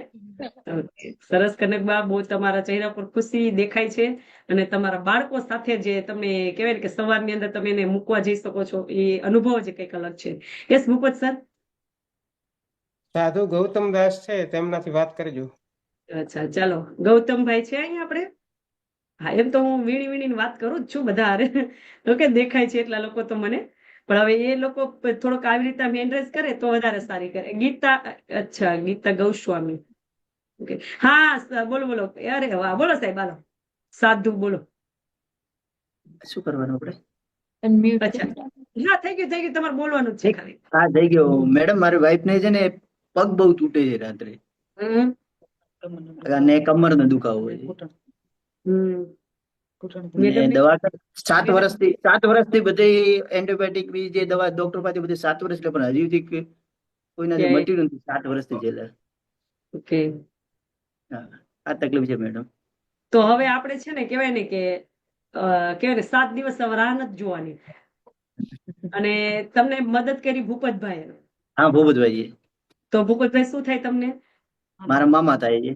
ઓકે. સરસ કનકબા, બહુ તમારા ચહેરા પર ખુશી દેખાય છે અને તમારા બાળકો સાથે જે તમે કહેવાય ને કે સવારની અંદર તમે એને મૂકવા જઈ શકો છો એ અનુભવ જ કંઈક અલગ છે. Yes Bhupat sir. સાધુ ગૌતમ દાસ છે, તેમનાથી વાત કરજો. અચ્છા, ચાલો. ગૌતમભાઈ છે અહીંયા આપણે? હા, એમ તો હું વીણી વીણીને વાત કરું જ છું બધા હારે. ઓકે, દેખાય છે એટલા લોકો તો મને. પણ હવે એ લોકો થોડોક આવી રીતે મેન્ડરેસ કરે તો વધારે સારી કરે. ગીતા, અચ્છા, ગીતા ગૌસ્વામી. ઓકે, હા, બોલો બોલો. અરે વાહ, બોલો સાહેબ, હાલો. સાધુ બોલો. શું કરવાનું આપણે? અચ્છા, હા, થઈ ગયું તમારે બોલવાનું જ છે ખાલી. હા, થઈ ગયો. મેડમ, મારી વાઈફ ને છે ને પગ બહુ તૂટે છે રાત્રે હમ અને કમરનો દુખાવો હોય છે. ને દવા 7 વર્ષથી બધી એન્ટિબાયોટિક બી જે દવા ડોક્ટર પાસે બધી 7 વર્ષ પણ હજી સુધી કોઈનાથી મટ્યું નથી. 7 વર્ષથી જેલા. ઓકે, હા, આ તકલીફ છે મેડમ. તો હવે આપણે છે ને કહેવાય ને કે કહેવાય ને 7 દિવસ હવે રાહ નથી જોવાની. અને તમને મદદ કરી ભૂપતભાઈ. હા, ભૂપતભાઈ. તો ભૂપતભાઈ શું થાય તમને? મારા મામા થાય છે.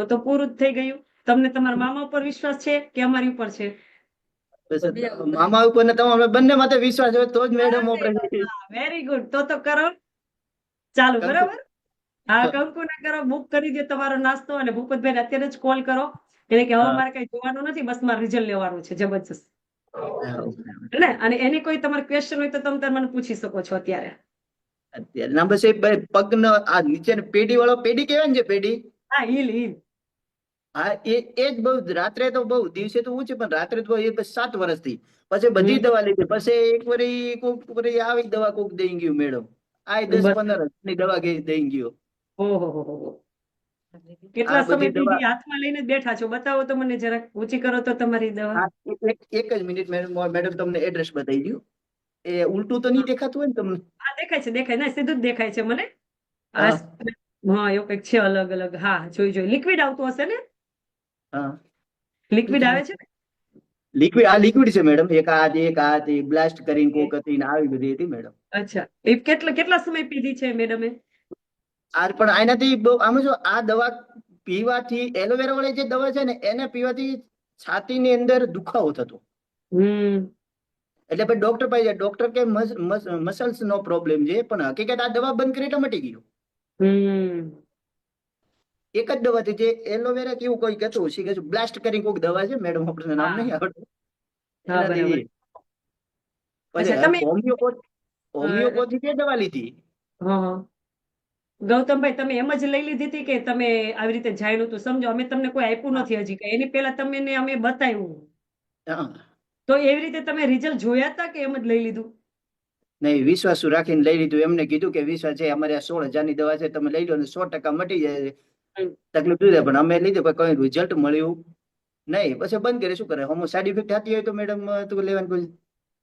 તો પૂરું જ થઈ ગયું. તમને તમારા મામા ઉપર વિશ્વાસ છે કે અમારી ઉપર છે? મામા ઉપર ને તમે બંને માથે વિશ્વાસ હોય તો જ મેડમ ઓપરેશન. Very good. તો કરો ચાલુ. બરાબર. હા, કંકુના કરો. બુક કરી દે તમારો નાસ્તો અને ભૂપતભાઈને અત્યારે જ કોલ કરો. એને કે હવે મારે કઈ જોવાનું નથી, બસ મારે રિઝલ્ટ લેવાનું છે જબરજસ્ત. ને અને એની કોઈ તમારે ક્વેશ્ચન હોય તો તમે મને પૂછી શકો છો અત્યારે. અત્યારે ના બસ એ પગનો આ નીચે પેઢી વાળો પેઢી કહેવાય ને, જે પેઢી. હા, હિલ. હા, એ જ બહુ. રાત્રે તો બહુ, દિવસે તો ઊંચી, પણ રાત્રે તો એ 7 વર્ષથી. પછી બધી દવા લીધી. પછી એક વરી આવી દવા કોક દઈ ગયું મેડમ. આ 10-15 ની દવા દઈ ગયો. ઓહો, કેટલા સમયથી હાથમાં લઈને બેઠા છો? બતાવો તો મને જરાક. ઊંચી કરો તો તમારી દવા. એક જ મિનિટ મેડમ, તમને એડ્રેસ બતાવી દઉં. એ ઉલટું તો નહીં દેખાતું હોય ને તમને? હા, દેખાય છે, દેખાય. ના, સીધું જ દેખાય છે મને. હા, એવું કંઈક છે અલગ અલગ. હા, જોઈ લિક્વિડ આવતું હશે ને? હા, લિક્વિડ આવે છે ને? લિક્વિડ છે મેડમ. એક આ બ્લાસ્ટ કરીને કોક હતી ને આવી બધી હતી મેડમ. અચ્છા, એ કેટલા સમય પીધી છે મેડમે? પણ આનાથી બહુ આમાં જો આ દવા પીવાથી, એલોવેરા વાળી જે દવા છે ને એને પીવાથી છાતીની અંદર દુખાવો થતો. એટલે પછી ડોક્ટર પાસે, ડોક્ટર કે મસલ્સ નો પ્રોબ્લેમ છે, પણ હકીકત આ દવા બંધ કરી એટલે મટી ગયું. એક જ દવા જે એલોવેરા કેવું કોઈ કહેતું હશે કે બ્લાસ્ટ કરી કોઈક દવા છે મેડમ, આપણને નામ નહીં આવડતું. હોમિયોપેથી કે દવા લીધી. ગૌતમભાઈ, તમે એમ જ લઈ લીધી હતી કે તમે આવી રીતે જાણ્યું હતું? સમજો અમે તમને કોઈ આપ્યું નથી હજી, એની પહેલા તમને અમે બતાવ્યું, તો એવી રીતે તમે રિઝલ્ટ જોયા હતા કે એમ જ લઈ લીધું? નહીં, વિશ્વાસ રાખીને લઈ લીધું. એમને કીધું કે વિશ્વાસ છે, અમારે 16,000 ની દવા છે, તમે લઈ લો ને 100% મટી જાય. તકલીફ લીધે પણ અમે લીધું, કોઈ રિઝલ્ટ મળ્યું નહીં. પછી બંધ કરે. શું કરે? હોમો સાઈડ ઇફેક્ટ થતી હોય તો મેડમ તો લેવાનું કોઈ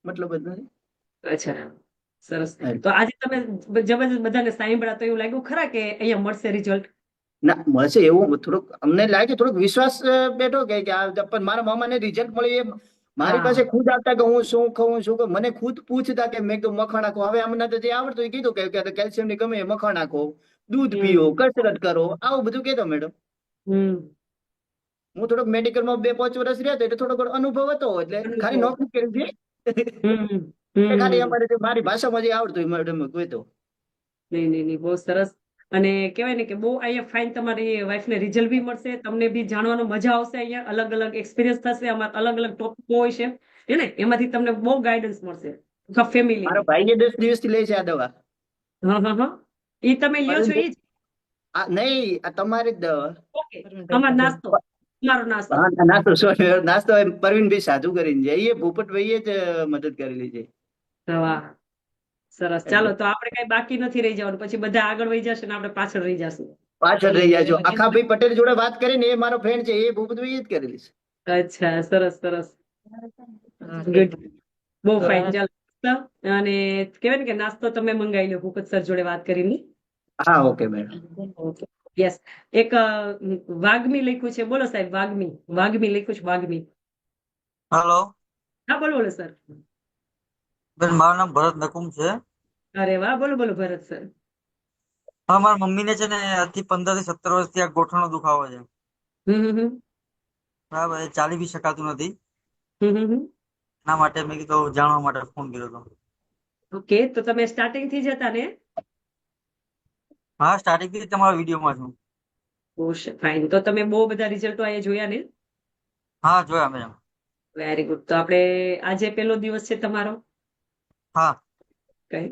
મતલબ જ નથી. અચ્છા, સરસ. તો આજે તમે જબરજસ્ત બધાને સાંભળ્યા, તો એવું લાગ્યું ખરા કે અહીંયા મળશે રિઝલ્ટ? ના, મળશે એવું થોડુંક અમને લાગે. થોડોક વિશ્વાસ બેઠો કે પણ મારા મામાને રિઝલ્ટ મળ્યું. એ મારી પાસે ખુદ આવતા કે હું શું ખાઉં, શું કરું, મને ખુદ પૂછતા કે મેં કીધું મખાણા ખો. હવે અમને તો જે આવડતું એ કીધું કે કેલ્શિયમ ની કમી, મખાણા ખો, દૂધ પીઓ, કસરત કરો, આવું બધું કહેતો મેડમ. હું થોડોક મેડિકલમાં 2-5 વર્ષ રહ્યો એટલે થોડો ઘણો અનુભવ હતો. એટલે ખાલી નોકરી કરી છે. ખાલી અમારે મારી ભાષામાં જે આવડતું એ મેડમ કહેતો. નહીં, બહુ સરસ. અને કહેવાય ને કે બહુ અહીંયા ફાઇન તમારી વાઈફને રિઝલ્ટ બી મળશે, તમને બી જાણવાનો મજા આવશે. અહીંયા અલગ અલગ એક્સપિરિયન્સ થશે, અમારા અલગ અલગ ટોપિકો હોય છે ને, એમાંથી તમને બહુ ગાઈડન્સ મળશે. ફેમિલી મારો ભાઈ 10 દિવસથી લે છે આ દવા. એ તમે લ્યો છો? એ જ નહીં, આ તમારી જ દવા. ઓકે, અમારો નાસ્તો, તમારો નાસ્તો. નાસ્તો પરવીનભાઈ સાધુ કરીને જાય, એ ભૂપતભાઈએ જ મદદ કરેલી છે. વાહ, સરસ. ચાલો, તો આપણે કઈ બાકી નથી રહી જવાનું. પછી બધા આગળ વહી જશે ને આપણે પાછળ રહી જશું. પાછળ રહી જાજો. અખાભાઈ પટેલ જોડે વાત કરીને, એ મારો ફ્રેન્ડ છે, એ ભૂપતભાઈએ જ કરેલી છે. અચ્છા, સરસ. ગુડ, બહુ ફાઇન. ચાલો, અને કહેવાય ને કે નાસ્તો તમે મંગાવી લો ભૂપત સર જોડે વાત કરીને. હા, ઓકે મેડમ. ઓકે. યસ. એક વાગ્મી લખ્યું છે, બોલો સાહેબ. વાગ્મી લખ્યું છે, વાગ્મી. હેલો હા, બોલો બોલો સર. બેન, મારું નામ ભરત નકુમ છે. અરે વાહ, બોલો બોલો ભરત સર. હા, મારા મમ્મીને છે ને આજથી 15 થી 17 વર્ષથી આ ગોઠણનો દુખાવો છે. બરાબર, એ ચાલી બી શકાતું નથી. એના માટે મેં કીધું જાણવા માટે ફોન કર્યો હતો. ઓકે, તો તમે સ્ટાર્ટિંગ થી જતા ને? હા, સ્ટાર્ટિંગ થી તમારા વિડીયોમાં છું. ફાઇન. તો તમે બહુ બધા રિઝલ્ટો અહીંયા જોયા ને? હા, જોયા મેડમ. Very good. તો આપણે આજે પહેલો દિવસ છે તમારો? હા.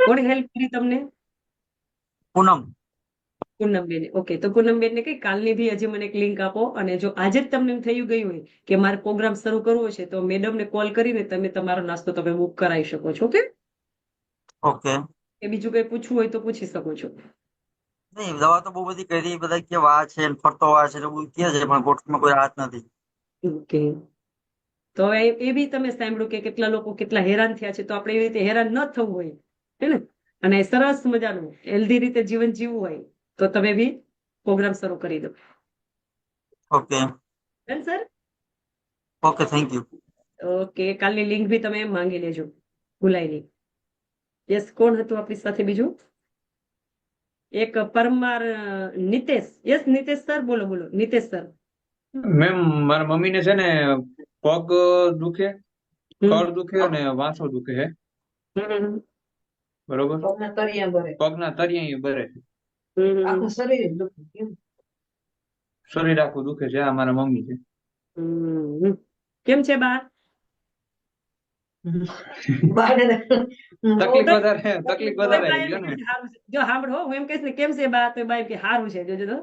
કોણે હેલ્પ કરી તમને? પૂનમ. પૂનમબેન. ઓકે, તો પૂનમબેન ને કઈ કાલની બી હજી મને એક લિંક આપો, અને જો આજે જ તમને એમ થયું ગયું હોય કે મારે પ્રોગ્રામ શરૂ કરવો છે તો મેડમ ને કોલ કરીને તમે તમારો નાસ્તો તમે બુક કરાવી શકો છો. ઓકે? ઓકે. એ બીજું કઈ પૂછવું હોય તો પૂછી શકો છો. નહીં, દવા તો બહુ બધી કરી, બધા કે વા છે ને ફરતો વા છે, એવું કહે છે, પણ ગોઠણમાં કોઈ રાહત નથી. ઓકે, તો એ બી તમે સાંભળ્યું કે કેટલા લોકો કેટલા હેરાન થયા છે, તો આપણે એવી રીતે હેરાન ન થવું હોય, હે ને, અને સરસ મજાનું હેલ્ધી રીતે જીવન જીવવું હોય તો તમે બી પ્રોગ્રામ શરૂ કરી દો. Okay. Sir. Okay, thank you. Okay, કાલની લિંક બી તમે માંગી લેજો, ભૂલાય નહીં. યસ, કોણ હતું આપણી સાથે બીજું? એક પરમાર નિતેશ. યસ, નિતેશ સર, બોલો બોલો. નિતેશ સર. મેમ, મારા મમ્મીને છે ને પગ દુખે, કળ દુખે અને વાંસો દુખે છે. બરોબર. પગના તળિયા બરે છે. આખું શરીર દુખે. શરીર આખું દુખે છે. આ મારા મમ્મી છે. કેમ છે બા? તકલીફ વધારે આવી ગયો ને. જો સાંભળો, હું એમ કહીશ ને કેમ છે બા, તો બા એમ કે સારું છે. જોજો તો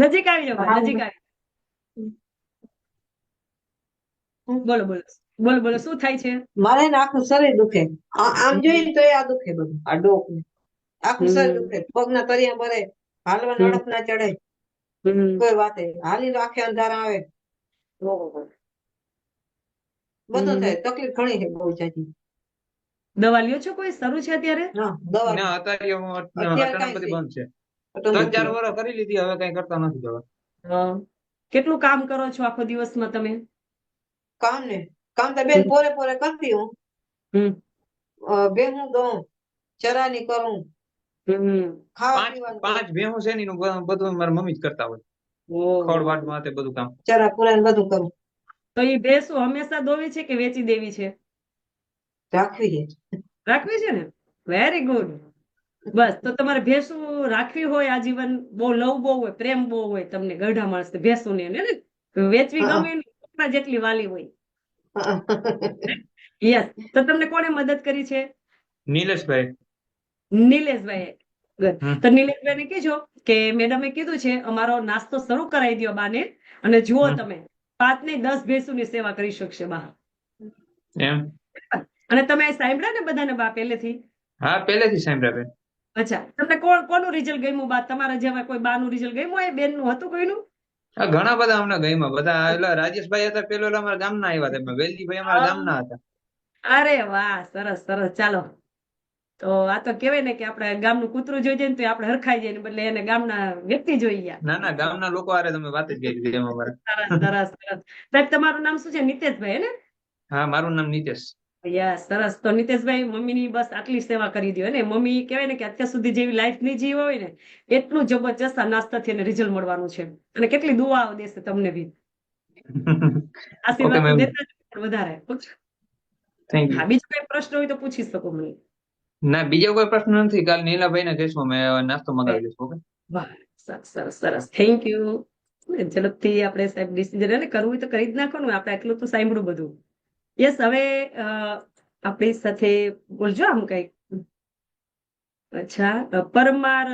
નજીક આવી જાઓ, નજીક આવી. બોલો બોલો બોલો બોલો, શું થાય છે? મારે ને આખું શરીર દુખે. આમ જોઈએ તો આ દુખે બધું, આ ડોક ને આખું શરીર દુખે. પગના તળિયા ભરે, હાલવા નડક ના ચડે, કોઈ વાતે હાલી તો આખે અંધારા આવે, બધું થાય. તકલીફ ઘણી છે, બહુ જાજી. દવા લ્યો છો કોઈ? શરૂ છે અત્યારે? દવા ના, અત્યારે અટાણા બધી બંધ છે. 3-4 વર્ષ કરી લીધી, હવે કઈ કરતા નથી દવા. કેટલું કામ કરો છો આખો દિવસમાં તમે? કામ તો બેન પોરે પોરે કરતી હું. ભેહું દઉં, ચરાની કરું, ખાવા પીવાનું. 5 ભેહું છે એનું બધું મારા મમ્મી જ કરતા હોય. ખડ વાટમાં તે બધું કામ. ચરા પુરાણ બધું કરું. તો એ ભેંસું હંમેશા દોવી છે કે વેચી દેવી છે? રાખવી છે. રાખવી છે ને? Very good. બસ, તો તમારે ભેંસું રાખવી હોય આજીવન, બહુ લવ બહુ હોય, પ્રેમ બહુ હોય તમને ગઢા માણસ ભેંસું ને વેચવી ગમે જેટલી વાલી હોય. યસ. તો તમને કોને મદદ કરી છે? નિલેશભાઈ. નિલેશભાઈ. તો નિલેશભાઈ ને કહેજો કે મેડમે કીધું છે અમારો નાસ્તો શરૂ કરાવી દો બાને, અને જુઓ તમે 5 નહીં 10 ભેંસુની સેવા કરી શકશે બા. એમ? અને તમે સાંભળ્યા ને બધાને બા પહેલેથી? હા, પહેલેથી સાંભળ્યા બેન. અચ્છા, તમને કોનું રિઝલ્ટ ગમ્યું બા? તમારા જેવા કોઈ બાનું રિઝલ્ટ ગમ્યું હોય? બેન નું હતું કોઈનું? ઘણા બધા અમને ગઈમાં. બધા એટલે રાજેશભાઈ હતા પેલો, અમારા ગામના આવ્યા હતા. વેલજીભાઈ અમારા ગામના હતા. અરે વાહ, સરસ સરસ. ચાલો, તો આ તો કેવાય ને કે આપણે ગામનું કૂતરું જોઈ જાય ને તો આપણે હરખાઈ જાય, બદલે એને ગામના વ્યક્તિ જોઈ ગયા. ના ના, ગામના લોકો આરે તમે વાત જ કરી દીધી એમાં મારે. સરસ સરસ. સાહેબ, તમારું નામ શું છે? નિતેશભાઈ ને? હા, મારું નામ નિતેશ. યસ, સરસ. તો નિતેશભાઈ, મમ્મીની બસ આટલી સેવા કરી દો ને. મમ્મી કહેવાય ને કે અત્યાર સુધી જેવી લાઈફ નહીં જીવી હોય ને એટલું જબરજસ્ત આ નાસ્તાથી એને રિઝલ્ટ મળવાનું છે, અને કેટલી દુઆઓ દેશે તમને બી. આશીર્વાદ દેતા જ વધારે. હા, બીજો કોઈ પ્રશ્ન હોય તો પૂછી શકો મને. ના, બીજો કોઈ પ્રશ્ન નથી. કાલ નીલાભાઈ ને કહીશું, મેં નાસ્તો મંગાવી લઈશું. ઓકે, વાહ, સરસ સરસ સરસ. Thank you. ઝડપથી આપણે સાહેબ ડિસિઝન એને કરવું હોય તો કરી જ નાખવાનું. આપણે એટલું તો સાંભળ્યું બધું. યસ. હવે આપણી સાથે બોલજો આમ કઈક. અચ્છા, પરમાર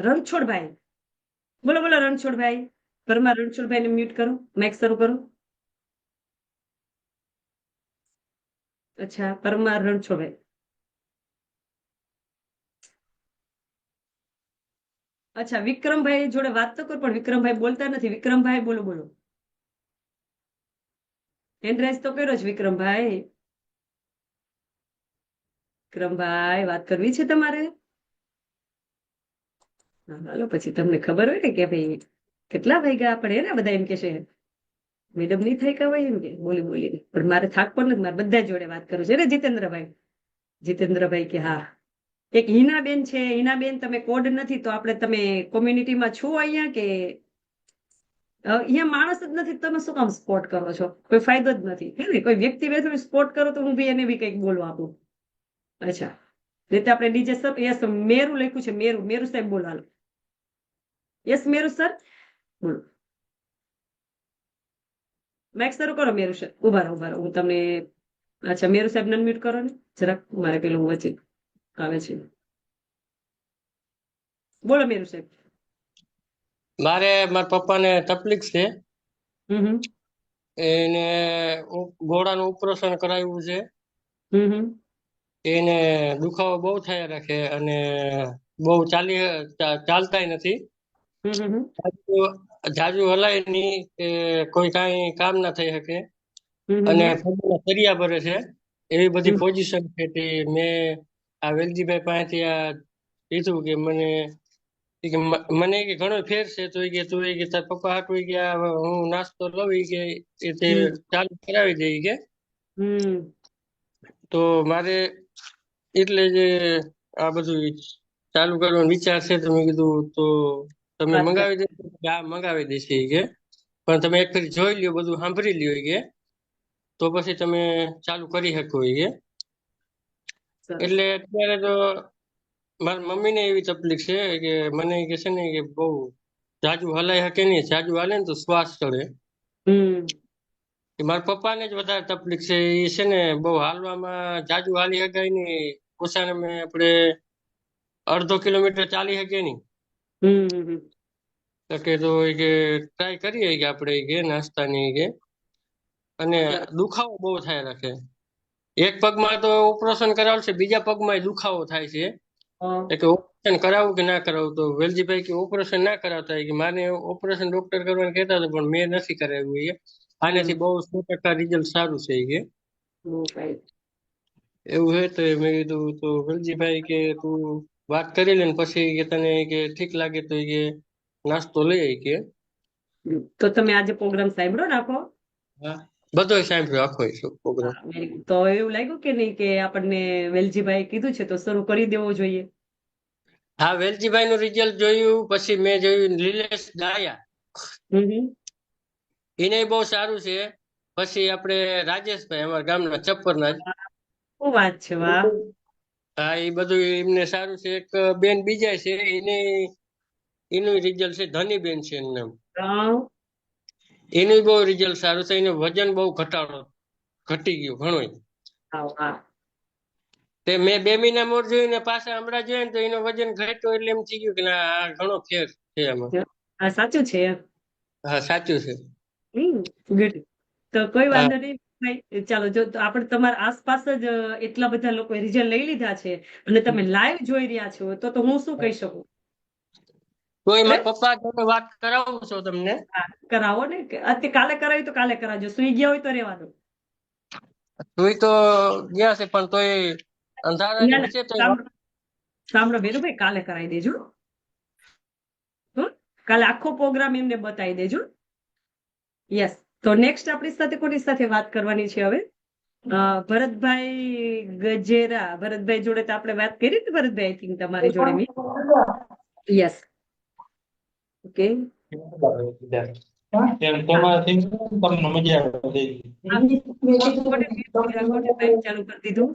રણછોડભાઈ. બોલો બોલો રણછોડભાઈ. પરમાર રણછોડભાઈ ને મ્યુટ કરો, માઇક શરૂ કરો. અચ્છા, પરમાર રણછોડભાઈ. અચ્છા, વિક્રમભાઈ જોડે વાત તો કર, પણ વિક્રમભાઈ બોલતા નથી. વિક્રમભાઈ, બોલો બોલો. હેન્ડ રાઇઝ તો કર્યો છે વિક્રમભાઈ. વિક્રમભાઈ, વાત કરવી છે તમારે? હાલો પછી તમને ખબર હોય ને કે ભાઈ કેટલા વાગ્યા આપણે ને બધા એમ કે છે મેડમ નહીં થાય હોય એમ કે બોલી બોલીને, પણ મારે થાક પણ નથી, મારે બધા જોડે વાત કરું છે ને જીતેન્દ્રભાઈ કે હા. એક હિનાબેન છે, હિનાબેન તમે કોડ નથી તો આપણે તમે કોમ્યુનિટીમાં છો અહીંયા કે અહીંયા માણસ જ નથી, તમે શું કામ સ્પોટ કરો છો? કોઈ ફાયદો જ નથી હે ને, કોઈ વ્યક્તિ બેઠું સ્પોટ કરો તો હું બી એને બી કંઈક બોલવા આપું. અચ્છા રીતે આપણે ડીજે સર યસ મેરુ લખ્યું છે, મેરુ મેરુ સાહેબ બોલો હાલો. યસ મેરુ સર બોલો. માઇક શરૂ કરો મેરુ સર. ઉભા રહો હું તમને અચ્છા મેરુ સાહેબ ને અનમ્યુટ કરો ને જરાક, મારે પેલું વચ્ચે આવે છે. બોલો મેરુ સાહેબ. મારે મારા પપ્પાને તકલીફ છે, એને ઘોડાનું ઓપરેશન કરાવ્યું છે, એને દુખાવો બહુ થયા રાખે અને બહુ ચાલતાય નથી, જાજુ હલાય નહીં કે કોઈ કાંઈ કામ ના થઈ શકે અને સરિયા ભરે છે, એવી બધી પોઝિશન છે. તે મેં આ વેલજીભાઈ પાસેથી આ કીધું કે મને કે ઘણો ફેર છે, તો કે તું કે તાર પપ્પા હાટું કે હું નાસ્તો લઉં કે તે ચાલુ કરાવી દઈ કે. તો મારે એટલે જે આ બધું ચાલુ કરવાનો વિચાર છે, તો મેં કીધું તો તમે મંગાવી દેશો? હા મંગાવી દેશે કે, પણ તમે એક ફરી જોઈ લ્યો, બધું સાંભળી લ્યો કે તો પછી તમે ચાલુ કરી શકો કે. એટલે અત્યારે તો મારી મમ્મી ને એવી તકલીફ છે કે મને કે છે ને કે બહુ જાજુ હલાઈ શકે નહીં, જાજુ હાલે ને તો શ્વાસ ચડે. મારા પપ્પા ને જ વધારે તકલીફ છે, એ છે ને બહુ હાલવામાં જાજુ હાલી શકાય નહીં, ઓછામાં આપણે અડધો કિલોમીટર ચાલી શકીએ નહીં. કે તો કે ટ્રાય કરીએ કે આપણે કે નાસ્તાની કે, અને દુખાવો બહુ થાય રાખે. એક પગમાં તો ઓપરેશન કરાવશે છે, બીજા પગમાં દુખાવો થાય છે. કે ઓપરેશન કરાવવું કે ના કરાવવું? તો વેલજીભાઈ કે ઓપરેશન ના કરાવતા કે મારે ઓપરેશન ડોક્ટર કરવાનું કહેતા હતા, પણ મેં નથી કરાવ્યું એ. આનાથી બહુ 100% રિઝલ્ટ સારું છે કે એવું હે. તો મેં કીધું તો વેલજીભાઈ કે તું વાત કરી લે ને પછી કે તને કે ઠીક લાગે તો કે નાસ્તો લઈ આવી કે. તો તમે આજે પ્રોગ્રામ સાંભળો નાખો? હા બધો સાંભળ્યો આખો પ્રોગ્રામ. તો એવું લાગ્યું કે નહીં કે આપણને વેલજીભાઈ કીધું છે તો શરૂ કરી દેવો જોઈએ? હા વેલજીભાઈ નું રિઝલ્ટ જોયું, પછી મેં જોયું નિલેશ ડાયા, એને બહુ સારું છે. પછી આપણે રાજેશભાઈ અમારા ગામના ચપ્પરના શું વાત છે, વાહ. હા એ બધું એમને સારું છે. એક બેન બીજા છે, એનું રિઝલ્ટ છે, ધનીબેન છે એનું નામ, એનું બહુ રિઝલ્ટ સારું છે. એનું વજન બહુ ઘટી ગયું ઘણું. તે મેં 2 મહિના મોર જોયું ને પાછા હમણાં જોયું ને તો એનું વજન ઘટ્યું, એટલે એમ થઈ ગયું કે ના આ ઘણો ફેર છે આમાં. હા સાચું છે. હા સાચું છે. ગુડ. તો કોઈ વાંધો નહીં ભાઈ, ચાલો જો આપણે તમારા આસપાસ જ એટલા બધા લોકો રિઝલ્ટ લઈ લીધા છે અને તમે લાઈવ જોઈ રહ્યા છો, તો હું શું કહી શકું? કોઈ મારા પપ્પા જોડે વાત કરાવું છો તમને? કરાવો ને, અત્યારે કાલે કરાવી તો કાલે કરાવજો, સુઈ ગયા હોય તો રહેવાનું. સુઈ તો ગયા છે પણ તોય અંધારા નીચે તો સાંભળો વેરુભાઈ, કાલે કરાવી દેજો. કાલે આખો પ્રોગ્રામ એમને બતાવી દેજો. યસ. તો નેક્સ્ટ આપણી સાથે કોની સાથે વાત કરવાની છે હવે? ભરતભાઈ ગજેરા. ભરતભાઈ જોડે તો આપણે વાત કરી ને ભરતભાઈ? આઈ થિંક તમારી જોડે. Yes okay. ચાલુ કરી દીધું.